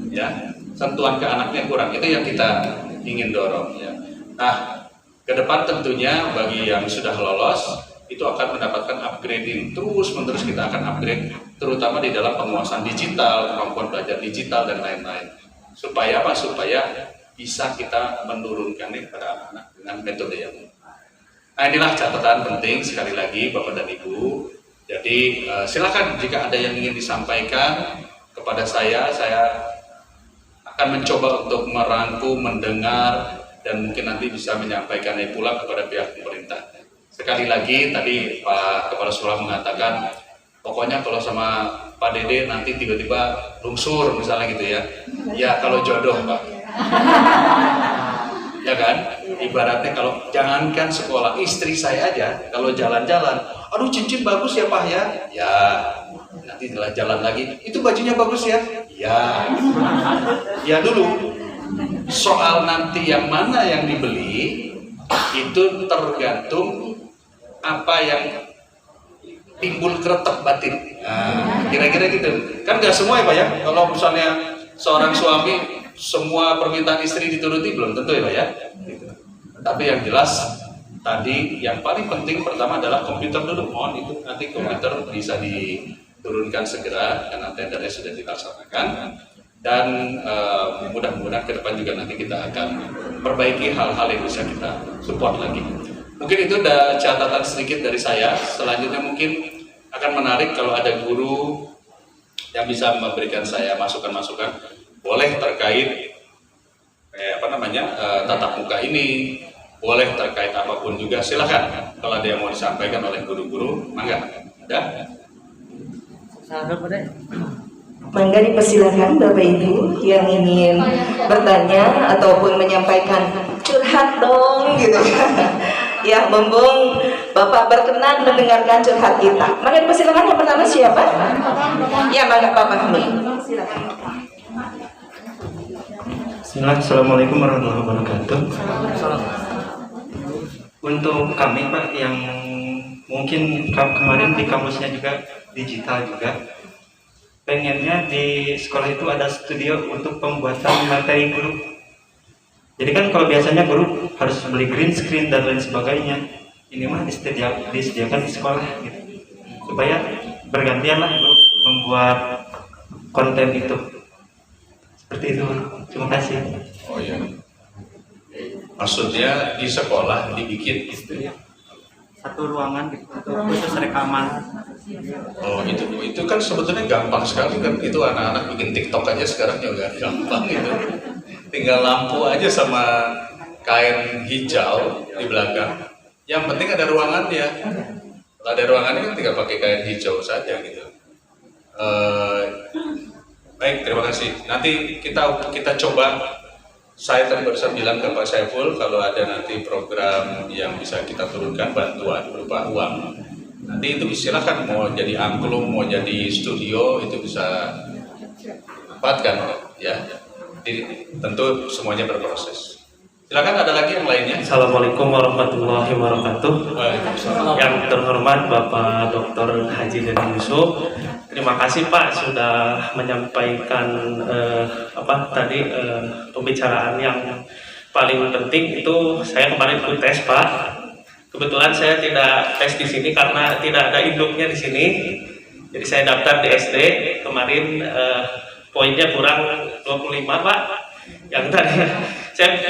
Ya, sentuhan ke anaknya kurang. Itu yang kita ingin dorong. Ya. Nah, ke depan tentunya bagi yang sudah lolos, itu akan mendapatkan upgrading, terus-menerus kita akan upgrade, terutama di dalam penguasaan digital, kemampuan belajar digital, dan lain-lain. Supaya apa? Supaya bisa kita menurunkannya kepada anak-anak dengan metode yang baik. Nah, inilah catatan penting sekali lagi Bapak dan Ibu. Jadi silakan jika ada yang ingin disampaikan kepada saya akan mencoba untuk merangkum, mendengar, dan mungkin nanti bisa menyampaikannya pula kepada pihak pemerintah. Sekali lagi tadi Pak Kepala Sekolah mengatakan pokoknya kalau sama Pak Dede nanti tiba-tiba lungsur misalnya gitu ya. Ya kalau jodoh Pak. Ya kan? Ibaratnya kalau jangankan sekolah, istri saya aja kalau jalan-jalan, aduh cincin bagus ya Pak ya. Ya, nanti jalan lagi, itu bajunya bagus ya. Ya. Ya dulu. Soal nanti yang mana yang dibeli itu tergantung apa yang timbul kretek batin. Nah, kira-kira gitu. Kan nggak semua ya Pak ya. Kalau misalnya seorang suami semua permintaan istri dituruti belum tentu ya Pak ya. Gitu. Tapi yang jelas tadi yang paling penting pertama adalah komputer dulu. Mohon itu nanti komputer bisa diturunkan segera karena tendernya sudah dilaksanakan. Dan mudah-mudahan ke depan juga nanti kita akan perbaiki hal-hal yang bisa kita support lagi. Mungkin itu udah catatan sedikit dari saya. Selanjutnya mungkin akan menarik kalau ada guru yang bisa memberikan saya masukan-masukan, boleh terkait tatap muka ini, boleh terkait apapun juga, silakan. Kalau ada yang mau disampaikan oleh guru-guru, mangga. Ada? Mangga dipersilakan Bapak Ibu yang ingin bertanya ataupun menyampaikan curhat dong gitu ya. Ya, mumpung Bapak berkenan mendengarkan curhat kita. Mangga dipersilakan, yang pertama siapa? Ya, mangga Pak Fahmi. Assalamualaikum warahmatullahi wabarakatuh. Untuk kami Pak yang mungkin kemarin di kampusnya juga digital juga, pengennya di sekolah itu ada studio untuk pembuatan materi guru. Jadi kan kalau biasanya guru harus beli green screen dan lain sebagainya, ini mah disediakan di sekolah gitu. Supaya bergantian lah guru membuat konten itu. Seperti itu. Terima kasih. Oh iya. Maksudnya di sekolah dibikin gitu ya. Satu ruangan gitu, khusus rekaman. Oh itu kan sebetulnya gampang sekali kan, itu anak-anak bikin TikTok aja sekarang juga gampang gitu. Tinggal lampu aja sama kain hijau di belakang. Yang penting ada ruangannya. Kalau ada ruangannya kan tinggal pakai kain hijau saja gitu. Baik, terima kasih. Nanti kita coba. Saya tadi barusan bilang ke Pak Saiful kalau ada nanti program yang bisa kita turunkan bantuan berupa uang. Nanti itu silakan mau jadi angklung, mau jadi studio itu bisa manfaatkan ya. Jadi tentu semuanya berproses. Silakan ada lagi yang lainnya. Assalamualaikum warahmatullahi wabarakatuh. Waalaikumsalam. Yang terhormat Bapak Dr. Haji Deni Yusuf, terima kasih Pak sudah menyampaikan pembicaraan yang paling penting itu. Saya kemarin ikut tes Pak. Kebetulan saya tidak tes di sini karena tidak ada induknya di sini. Jadi saya daftar di SD kemarin, poinnya kurang 25 Pak. Yang tadi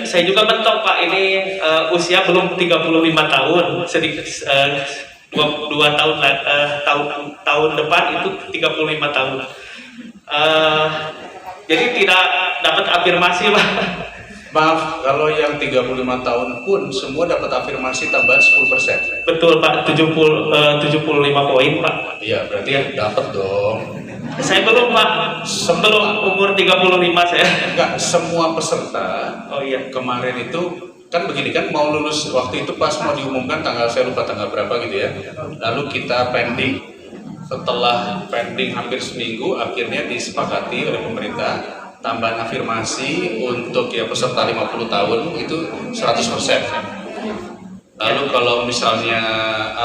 saya juga mentok Pak, ini usia belum 35 tahun, sedikit 2 tahun depan itu 35 tahun. Jadi tidak dapat afirmasi Pak. Maaf, kalau yang 35 tahun pun semua dapat afirmasi tambahan 10%. Betul Pak, 75 poin Pak. Iya, berarti dapat dong. Saya belum Pak, sebelum umur 35 saya. Enggak, semua peserta Oh iya. kemarin itu kan begini kan, mau lulus waktu itu pas mau diumumkan tanggal, saya lupa tanggal berapa gitu ya. Lalu kita pending, setelah pending hampir seminggu akhirnya disepakati oleh pemerintah tambahan afirmasi untuk ya peserta 50 tahun itu 100%. Lalu kalau misalnya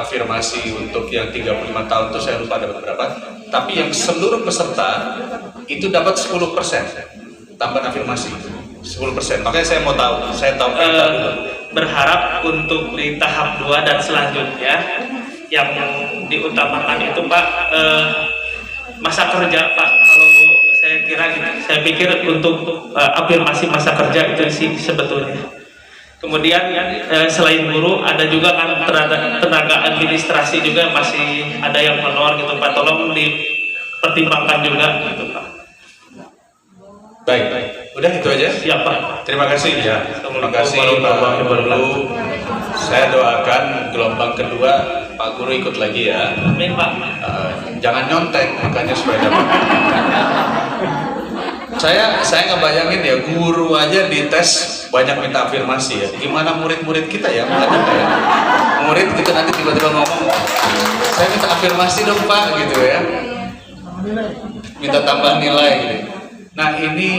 afirmasi untuk yang 35 tahun itu saya lupa dapat berapa, tapi yang seluruh peserta itu dapat 10% tambahan afirmasi, 10%. Makanya saya mau tahu, saya tahu dulu. Berharap untuk di tahap 2 dan selanjutnya yang diutamakan itu Pak, masa kerja Pak. Kalau saya kira gitu, saya pikir untuk afirmasi masa kerja itu sih sebetulnya. Kemudian selain guru ada juga kan tenaga administrasi juga masih ada yang honor gitu Pak, tolong dipertimbangkan juga gitu Pak. Baik, udah itu aja. Siap Pak. Terima kasih ya. Terima kasih Pak Guru. Saya doakan gelombang kedua Pak Guru ikut lagi ya. Amin Pak. Jangan nyontek, makanya supaya dapat. Saya ngebayangin ya, guru aja dites banyak minta afirmasi ya. Gimana murid-murid kita ya? Ya? Murid kita nanti tiba-tiba ngomong, saya minta afirmasi dong Pak gitu ya. Minta tambah nilai gitu. Nah ini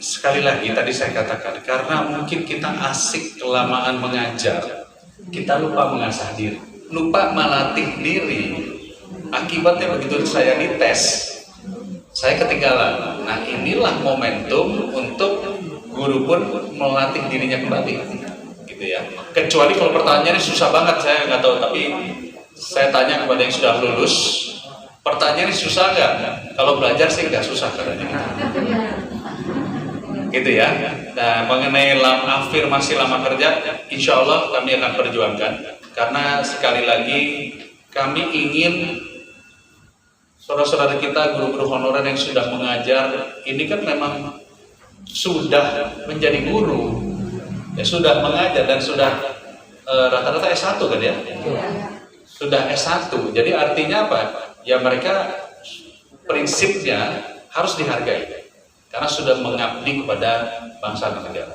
sekali lagi tadi saya katakan, karena mungkin kita asik kelamaan mengajar, kita lupa mengasah diri, lupa melatih diri. Akibatnya begitu saya dites, saya ketinggalan. Nah inilah momentum untuk guru pun melatih dirinya kembali, gitu ya. Kecuali kalau pertanyaannya susah banget, saya nggak tahu. Tapi saya tanya kepada yang sudah lulus, pertanyaannya susah nggak? Kalau belajar sih nggak susah katanya. Gitu ya. Nah mengenai afirmasi lama kerja, insya Allah kami akan perjuangkan. Karena sekali lagi kami ingin saudara-saudara kita, guru-guru honorer yang sudah mengajar, ini kan memang sudah menjadi guru, ya sudah mengajar dan sudah rata-rata S1 kan ya? Sudah S1, jadi artinya apa? Ya mereka prinsipnya harus dihargai, karena sudah mengabdi kepada bangsa dan negara.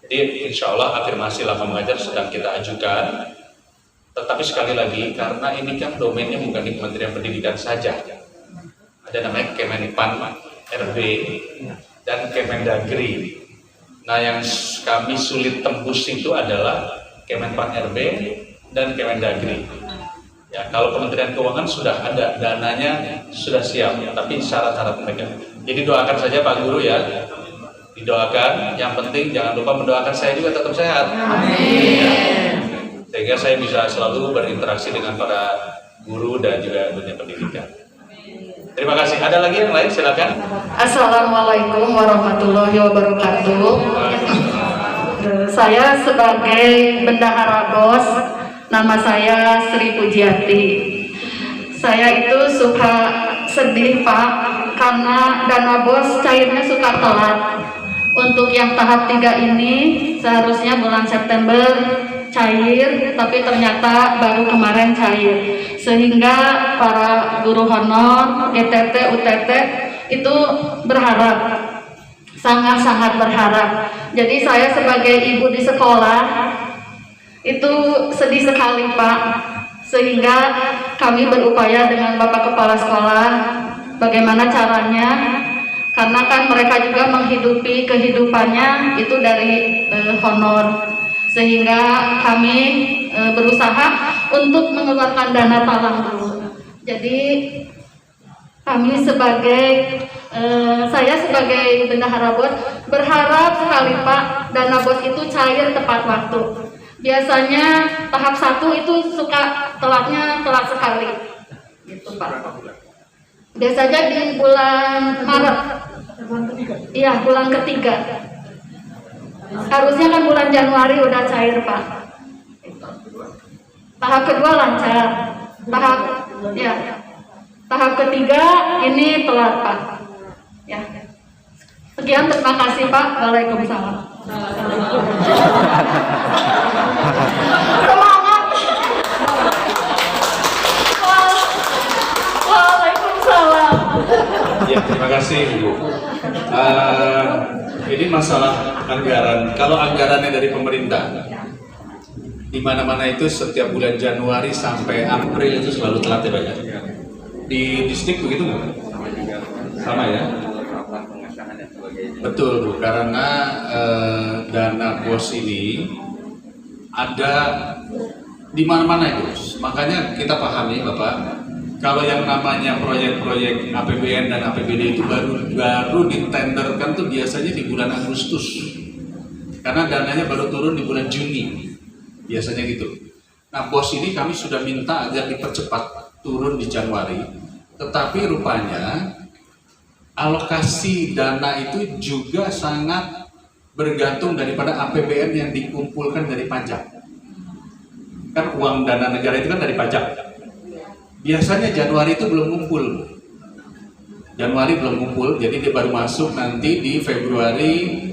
Jadi insya Allah afirmasi lama mengajar sedang kita ajukan. Tetapi sekali lagi, karena ini kan domainnya bukan di Kementerian Pendidikan saja, ada namanya Kemenpan RB dan Kemendagri. Nah yang kami sulit tembus itu adalah Kemenpan RB dan Kemendagri. Ya, kalau Kementerian Keuangan sudah ada dananya, sudah siap, tapi syarat-syarat mereka. Jadi doakan saja Pak Guru ya, didoakan. Yang penting jangan lupa mendoakan saya juga tetap sehat. Amin. Ya. Sehingga saya bisa selalu berinteraksi dengan para guru dan juga dunia pendidikan. Terima kasih. Ada lagi yang lain? Silakan. Assalamualaikum warahmatullahi wabarakatuh. Saya sebagai bendahara BOS, nama saya Sri Pujiati. Saya itu suka sedih Pak, karena dana BOS cairnya suka telat. Untuk yang tahap 3 ini seharusnya bulan September cair, tapi ternyata baru kemarin cair, sehingga para guru honor, GTT, UTT itu berharap, sangat-sangat berharap. Jadi saya sebagai ibu di sekolah itu sedih sekali Pak, sehingga kami berupaya dengan Bapak Kepala Sekolah bagaimana caranya, karena kan mereka juga menghidupi kehidupannya itu dari honor, sehingga kami berusaha untuk mengeluarkan dana talang dulu. Jadi kami saya sebagai bendahara BOS berharap sekali Pak, dana BOS itu cair tepat waktu. Biasanya tahap 1 itu suka telat sekali, gitu Pak. Biasanya di bulan Maret, iya bulan ketiga. Harusnya kan bulan Januari udah cair Pak. Tahap kedua lancar, tahap ketiga ini telat Pak. Ya. Sekian, terima kasih Pak. Waalaikumsalam. Semangat. Waalaikumsalam. Ya, terima kasih Ibu. Ini masalah anggaran. Kalau anggarannya dari pemerintah, di mana-mana itu setiap bulan Januari sampai April itu selalu telat ya Pak ya? Di distrik begitu nggak? Sama ya? Betul Bu, karena dana BOS ini ada di mana-mana itu. Makanya kita pahami Bapak, kalau yang namanya proyek-proyek APBN dan APBD itu baru ditenderkan tuh biasanya di bulan Agustus, karena dananya baru turun di bulan Juni, biasanya gitu. Nah BOS ini kami sudah minta agar dipercepat turun di Januari, tetapi rupanya alokasi dana itu juga sangat bergantung daripada APBN yang dikumpulkan dari pajak. Kan uang dana negara itu kan dari pajak. Biasanya Januari itu belum ngumpul. Januari belum ngumpul, jadi dia baru masuk nanti di Februari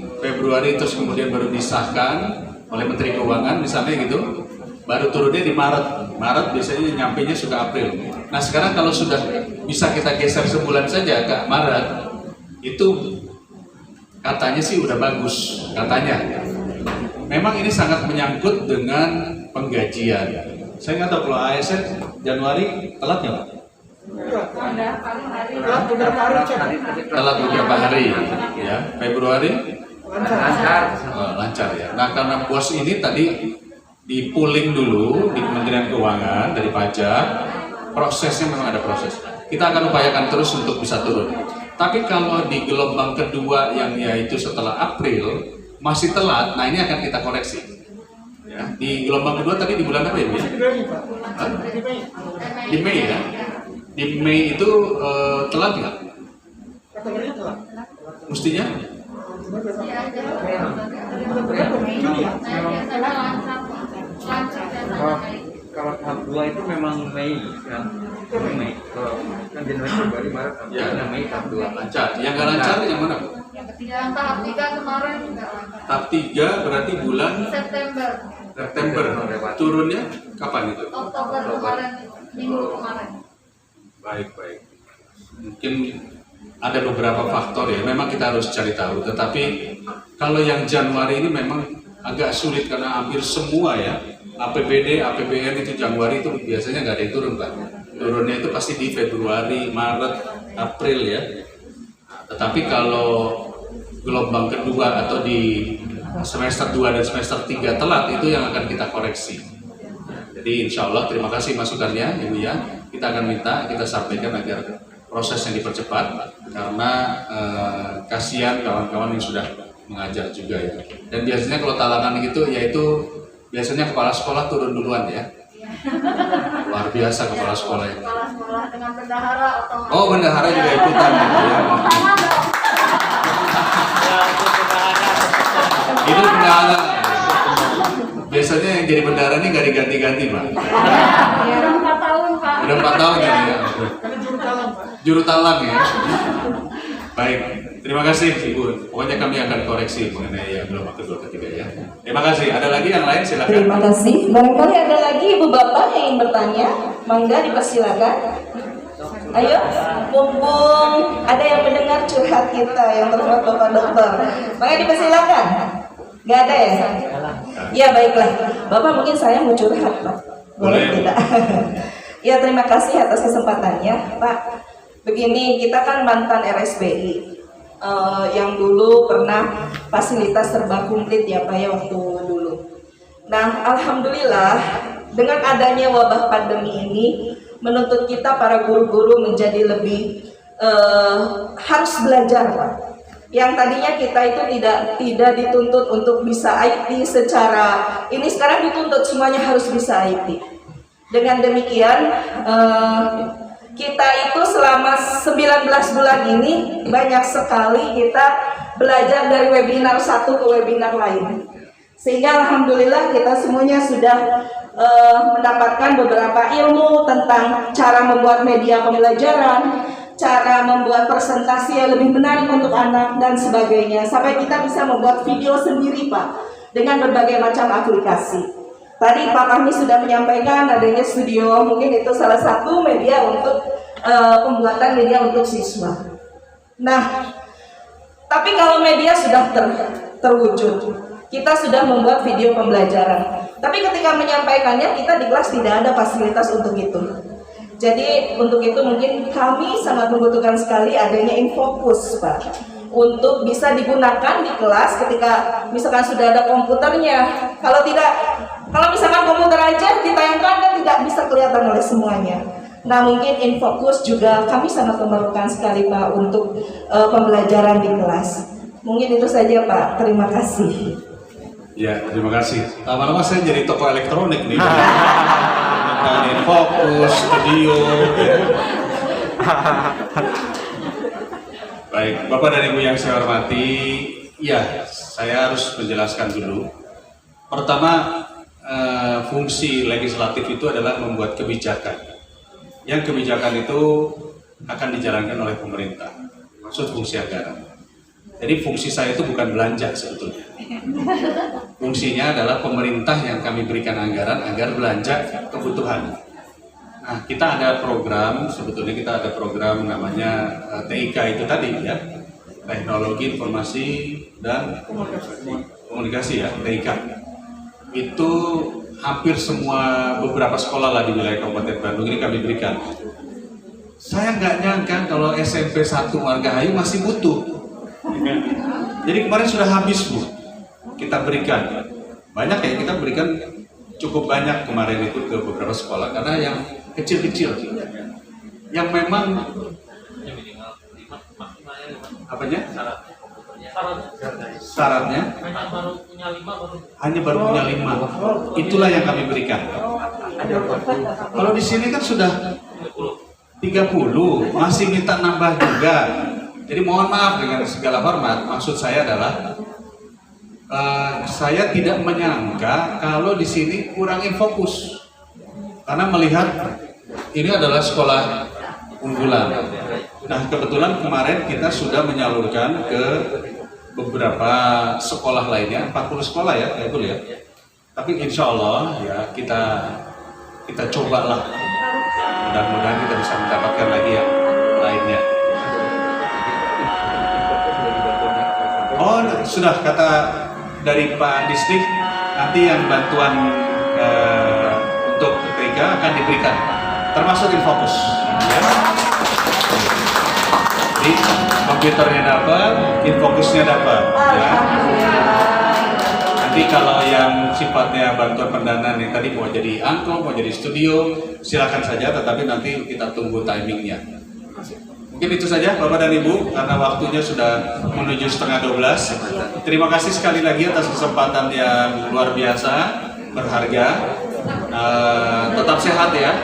terus kemudian baru disahkan oleh Menteri Keuangan misalnya gitu. Baru turunnya di Maret biasanya nyampainya suka April. Nah sekarang kalau sudah bisa kita geser sebulan saja ke Maret, itu katanya sih udah bagus, katanya. Memang ini sangat menyangkut dengan penggajian. Saya nggak tahu kalau ASN Januari telat nggak Pak? Telat beberapa hari, ya. Februari lancar ya. Nah karena BOS ini tadi di pooling dulu di Kementerian Keuangan dari pajak, prosesnya memang ada proses. Kita akan upayakan terus untuk bisa turun. Tapi kalau di gelombang kedua yang yaitu setelah April masih telat, nah ini akan kita koreksi. Ya, di gelombang kedua tadi di bulan apa ya? Di Mei ya. Di Mei itu telat nggak? Mestinya? Kalau tahap 2 itu memang Mei kan? Mei. Kalau kan Januari, Februari, Maret, Ya, Mei tahap 2 lancar. Yang nggak lancar yang mana? Yang tahap 3 kemarin enggak lancar. Tahap 3 berarti bulan September. Turunnya kapan itu? Oktober kemarin, minggu kemarin. Baik. Mungkin ada beberapa faktor ya, memang kita harus cari tahu. Tetapi kalau yang Januari ini memang agak sulit karena hampir semua ya, APBD, APBN itu Januari itu biasanya nggak ada yang turun Pak. Turunnya itu pasti di Februari, Maret, April ya. Tetapi kalau gelombang kedua atau di semester 2 dan semester 3 telat, itu yang akan kita koreksi. Jadi insya Allah terima kasih masukannya Ibu ya. Kita akan minta, kita sampaikan agar prosesnya dipercepat, karena kasihan kawan-kawan yang sudah mengajar juga ya. Dan biasanya kalau talangan gitu, yaitu biasanya kepala sekolah turun duluan ya. Luar biasa kepala sekolah ya. Kepala sekolah dengan bendahara otomatis. Oh bendahara juga ikutan gitu ya. Itu bendahara. Biasanya yang jadi bendahara ini nggak diganti-ganti Pak. Udah 4 tahun Pak. Udah 4 tahun ya. Juru talang ya. Baik, terima kasih Ibu. Pokoknya kami akan koreksi mengenai yang gelombang kedua ketiga ya. Terima kasih. Ada lagi yang lain silakan. Terima kasih. Barangkali ada lagi ibu bapak yang ingin bertanya, mangga dipersilakan. Ayo, mumpung ada yang mendengar curhat kita yang terhormat Bapak Dokter. Makanya dipersilakan. Gak ada ya? Ya baiklah. Bapak mungkin saya mau curhat, Pak. Boleh tidak? Ya terima kasih atas kesempatannya, Pak. Begini, kita kan mantan RSBI yang dulu pernah fasilitas serba komplit ya Pak ya waktu dulu. Nah, alhamdulillah dengan adanya wabah pandemi ini menuntut kita para guru-guru menjadi lebih harus belajar Pak. Yang tadinya kita itu tidak dituntut untuk bisa IT secara ini, sekarang dituntut semuanya harus bisa IT. Dengan demikian kita itu selama 19 bulan ini banyak sekali kita belajar dari webinar satu ke webinar lain. Sehingga alhamdulillah kita semuanya sudah mendapatkan beberapa ilmu tentang cara membuat media pembelajaran, cara membuat presentasi yang lebih menarik untuk anak dan sebagainya. Sampai kita bisa membuat video sendiri Pak dengan berbagai macam aplikasi. Tadi Pak Fahmi sudah menyampaikan adanya studio, mungkin itu salah satu media untuk pembuatan media untuk siswa. Nah, tapi kalau media sudah terwujud, kita sudah membuat video pembelajaran. Tapi ketika menyampaikannya, kita di kelas tidak ada fasilitas untuk itu. Jadi untuk itu mungkin kami sangat membutuhkan sekali adanya Infocus Pak, untuk bisa digunakan di kelas ketika misalkan sudah ada komputernya. Kalau misalkan komputer aja ditayangkan kan tidak bisa kelihatan oleh semuanya. Nah mungkin Infocus juga kami sangat memerlukan sekali Pak untuk pembelajaran di kelas. Mungkin itu saja Pak, terima kasih. Ya, terima kasih. Lama-lama saya jadi toko elektronik nih. Infocus, studio. Ya. Baik, Bapak dan Ibu yang saya hormati, ya saya harus menjelaskan dulu. Pertama, fungsi legislatif itu adalah membuat kebijakan. Yang kebijakan itu akan dijalankan oleh pemerintah. Maksud fungsi anggaran. Jadi fungsi saya itu bukan belanja sebetulnya. Fungsinya adalah pemerintah yang kami berikan anggaran agar belanja kebutuhan. Nah, kita ada program, sebetulnya kita ada program namanya TIK itu tadi ya, Teknologi Informasi dan Komunikasi ya, TIK. Itu hampir semua beberapa sekolah lah di wilayah Kabupaten Bandung ini kami berikan. Saya nggak nyangka kalau SMP 1 Margahayu masih butuh. Jadi kemarin sudah habis Bu, kita berikan. Banyak ya, kita berikan cukup banyak kemarin itu ke beberapa sekolah karena yang kecil-kecil yang memang apanya? Syaratnya hanya baru punya 5. Itulah yang kami berikan. Kalau di sini kan sudah 30, masih minta nambah juga. Jadi mohon maaf dengan segala hormat, maksud saya adalah saya tidak menyangka kalau di sini kurang Infocus, karena melihat ini adalah sekolah unggulan. Nah kebetulan kemarin kita sudah menyalurkan ke beberapa sekolah lainnya, 40 sekolah ya, betul ya. Tapi insya Allah ya kita cobalah, mudah-mudahan kita bisa mendapatkan lagi yang lainnya. Oh sudah, kata dari Pak Distrik, nanti yang bantuan untuk TIK akan diberikan, termasuk Infocus. Ya. Jadi komputernya dapat, Infocusnya dapat. Ya. Nanti kalau yang sifatnya bantuan pendanaan yang tadi mau jadi angklung, mau jadi studio, silakan saja, tetapi nanti kita tunggu timingnya. Mungkin itu saja Bapak dan Ibu, karena waktunya sudah menuju 11:30. Terima kasih sekali lagi atas kesempatan yang luar biasa, berharga. Tetap sehat ya.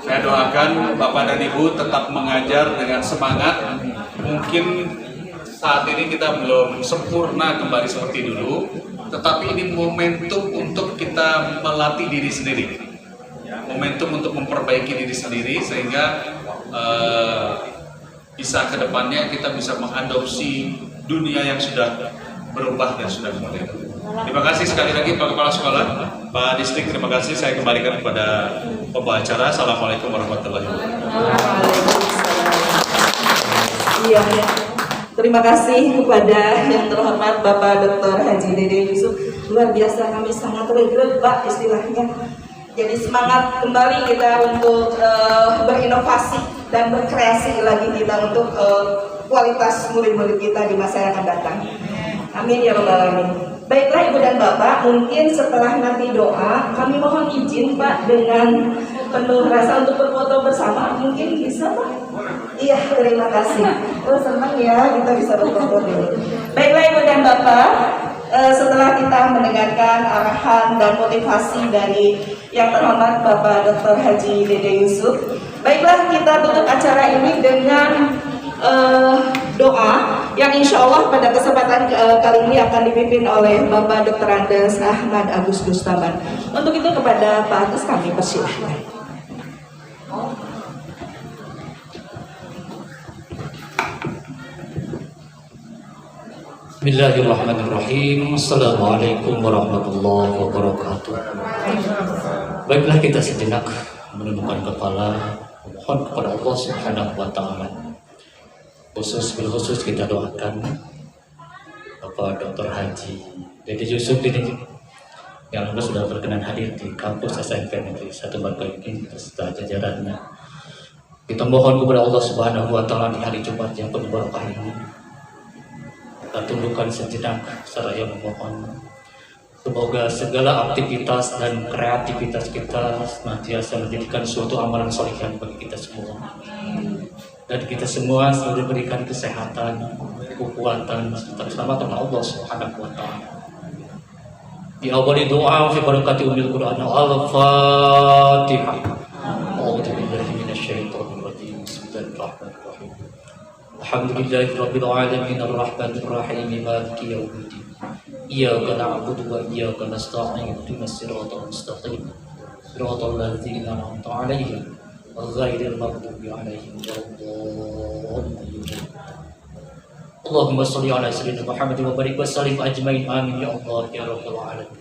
Saya doakan Bapak dan Ibu tetap mengajar dengan semangat. Mungkin saat ini kita belum sempurna kembali seperti dulu, tetapi ini momentum untuk kita melatih diri sendiri. Momentum untuk memperbaiki diri sendiri sehingga bisa kedepannya kita bisa mengadopsi dunia yang sudah berubah dan sudah modern. Terima kasih sekali lagi Pak Kepala Sekolah, Pak Distrik, terima kasih. Saya kembalikan kepada pembawa acara. Assalamualaikum warahmatullahi wabarakatuh. Iya, terima kasih kepada yang terhormat Bapak Dr. Haji Dede Yusuf. Luar biasa, kami sangat regret Pak istilahnya. Jadi semangat kembali kita untuk berinovasi dan berkreasi lagi kita untuk kualitas murid-murid kita di masa yang akan datang. Amin ya rabbal alamin. Baiklah Ibu dan Bapak, mungkin setelah nanti doa, kami mohon izin Pak dengan penuh rasa untuk berfoto bersama. Mungkin bisa Pak? Iya, terima kasih. Oh senang ya kita bisa berfoto dulu. Baiklah Ibu dan Bapak, setelah kita mendengarkan arahan dan motivasi dari yang terhormat Bapak Dr. Haji Dede Yusuf, baiklah kita tutup acara ini dengan doa yang insya Allah pada kesempatan kali ini akan dipimpin oleh Bapak Dr. Andes Ahmad Agus Dustaman. Untuk itu kepada Pak Agus kami persilahkan. Bismillahirrahmanirrahim. Assalamualaikum warahmatullahi wabarakatuh. Baiklah kita sejenak menundukkan kepala, mohon kepada Allah Subhanahu wa Ta'ala. Khusus kita doakan Bapak Dr. Haji Dede Yusuf ini yang sudah berkenan hadir di kampus SMP Negeri 1 Margahayu beserta jajarannya. Kita mohon kepada Allah Subhanahu wa Ta'ala di hari Jumat yang penuh berkah ini. Kita tundukkan sejenak seraya memohon semoga segala aktivitas dan kreativitas kita senantiasa menjadikan suatu amalan solihah bagi kita semua. Dan kita semua selalu diberikan kesehatan, kekuatan, serta keselamatan Allah Subhanahu wa Ta'ala. Di awal doa fi barakati umil Quran al-Fatihah. A'udzu billahi minasyaitonir rajim. Bismillahirrahmanirrahim. Alhamdulillahirabbil alamin arrahmanir rahim maliki yaumiddin. Iyyaka na'budu wa iyyaka nasta'in. Ihdinas siratal mustaqim. Siratal ladzina an'amta 'alaihim ghairil maghdubi 'alaihim waladdallin. Allahumma shalli ala sayyidina Muhammad wa barik wa sallim ajmain amin ya Allah ya rabbal alamin.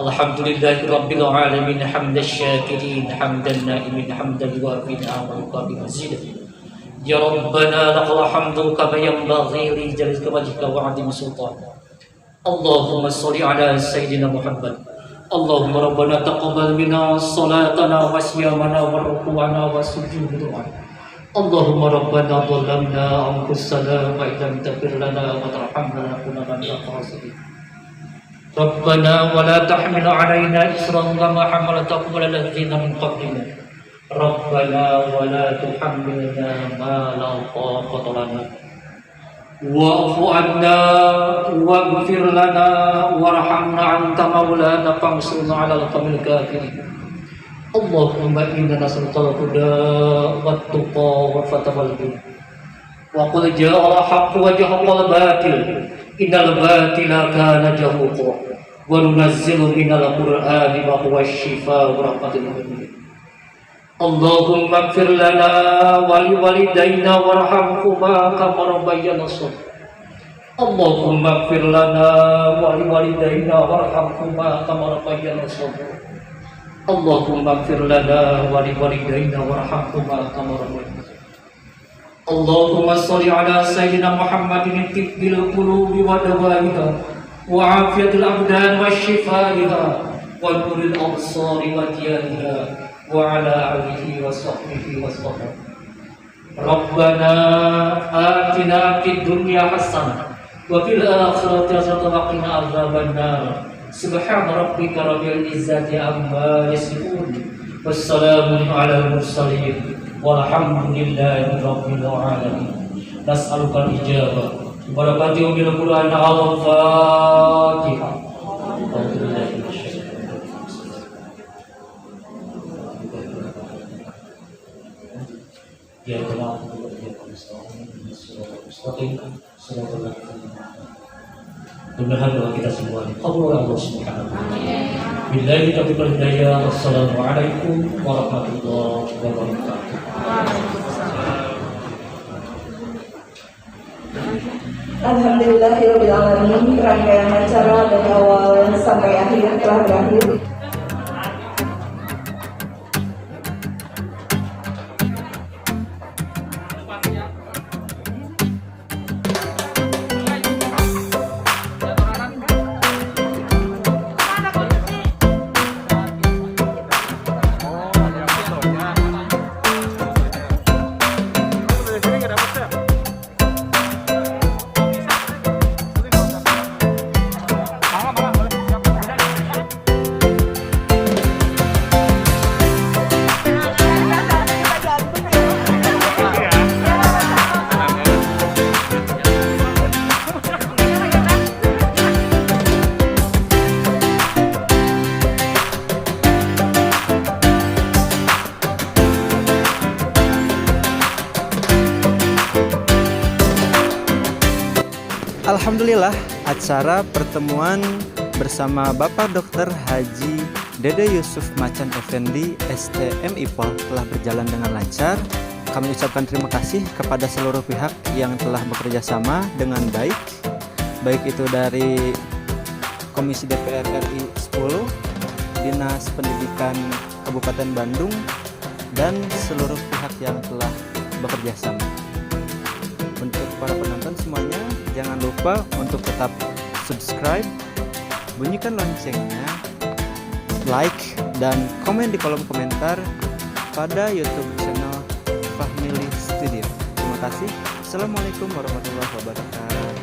Alhamdulillahi rabbil alamin hamdan syakirin hamdan na'imin hamdan yuwafi ni'amahu bi mazid. Ya rabbana lakal hamdu kama yanbaghi li jalali wajhika wa 'azimi sultanik. Allahumma shalli ala sayyidina Muhammad. Allahumma rabbana taqabbal minna salatana wa siyamana wa ruku'ana wa sujudana. Allahumma rabbana dhalamna anfusana wa illam taghfir lana wa tarhamna lanakunanna minal khasirin. Rabbana wa la tahmil 'alaina isran kama hamaltahu 'alal ladzina min qablina. Rabbana wa la tuhammilna ma la taqata lana. Wa'fu 'anna waghfir lana warhamna anta maulana fansurna 'alal qawmil kafirin. Allahumma inna nas'aluka al-huda wat-tuqa wal-fatwa wa qul jaa'a al-haqqu wa jahaqa al-batil innal batila kana zahuqa wa nunazzilu minal qur'ani ma huwa shifaa'un wa rahmatul lil mu'minin. Allahumma ighfir lana wa liwalidayna warhamhuma kama rabbayana shaghira. Allahumma ighfir lana wa liwalidayna warhamhuma kama rabbayana shaghira. Allahumma ighfir lana wa liwalidayna warhamhuma kama rabbayana shaghira. Allahumma shalli ala sayyidina Muhammadin tibbil qulubi wa dawaiha wa afiyatil abdan wa shifaiha wa nuril absari wa diyaiha wa ala alihi wa sahbihi wa sallam. Rabbana atina fid dunya hasanah wa fil akhirati hasanah wa qina adzabannar. Subhana rabbika rabbil izzati amma yasifun wassalamun alal mursalin walhamdulillahi rabbil alamin. Nas'aluka al-ijabah barakati umil Quran al-Fatihah. Ya Allah, ya Allah, mudah-mudahan doa kita semua dikabul oleh Allah Subhanahu wa Ta'ala. Billahi taufiq wal hidayah. Wassalamualaikum warahmatullahi wabarakatuh. Alhamdulillahirabbil alamin. Rangkaian acara dari awal sampai akhir telah berakhir. Alhamdulillah, acara pertemuan bersama Bapak Dr. Haji Dede Yusuf Macan Effendi STM IPOL telah berjalan dengan lancar. Kami ucapkan terima kasih kepada seluruh pihak yang telah bekerja sama dengan baik, baik itu dari Komisi DPR RI 10, Dinas Pendidikan Kabupaten Bandung, dan seluruh pihak yang telah bekerja sama. Untuk para penonton semuanya, jangan lupa untuk tetap subscribe, bunyikan loncengnya, like, dan komen di kolom komentar pada YouTube channel Fahmily Studio. Terima kasih. Assalamualaikum warahmatullahi wabarakatuh.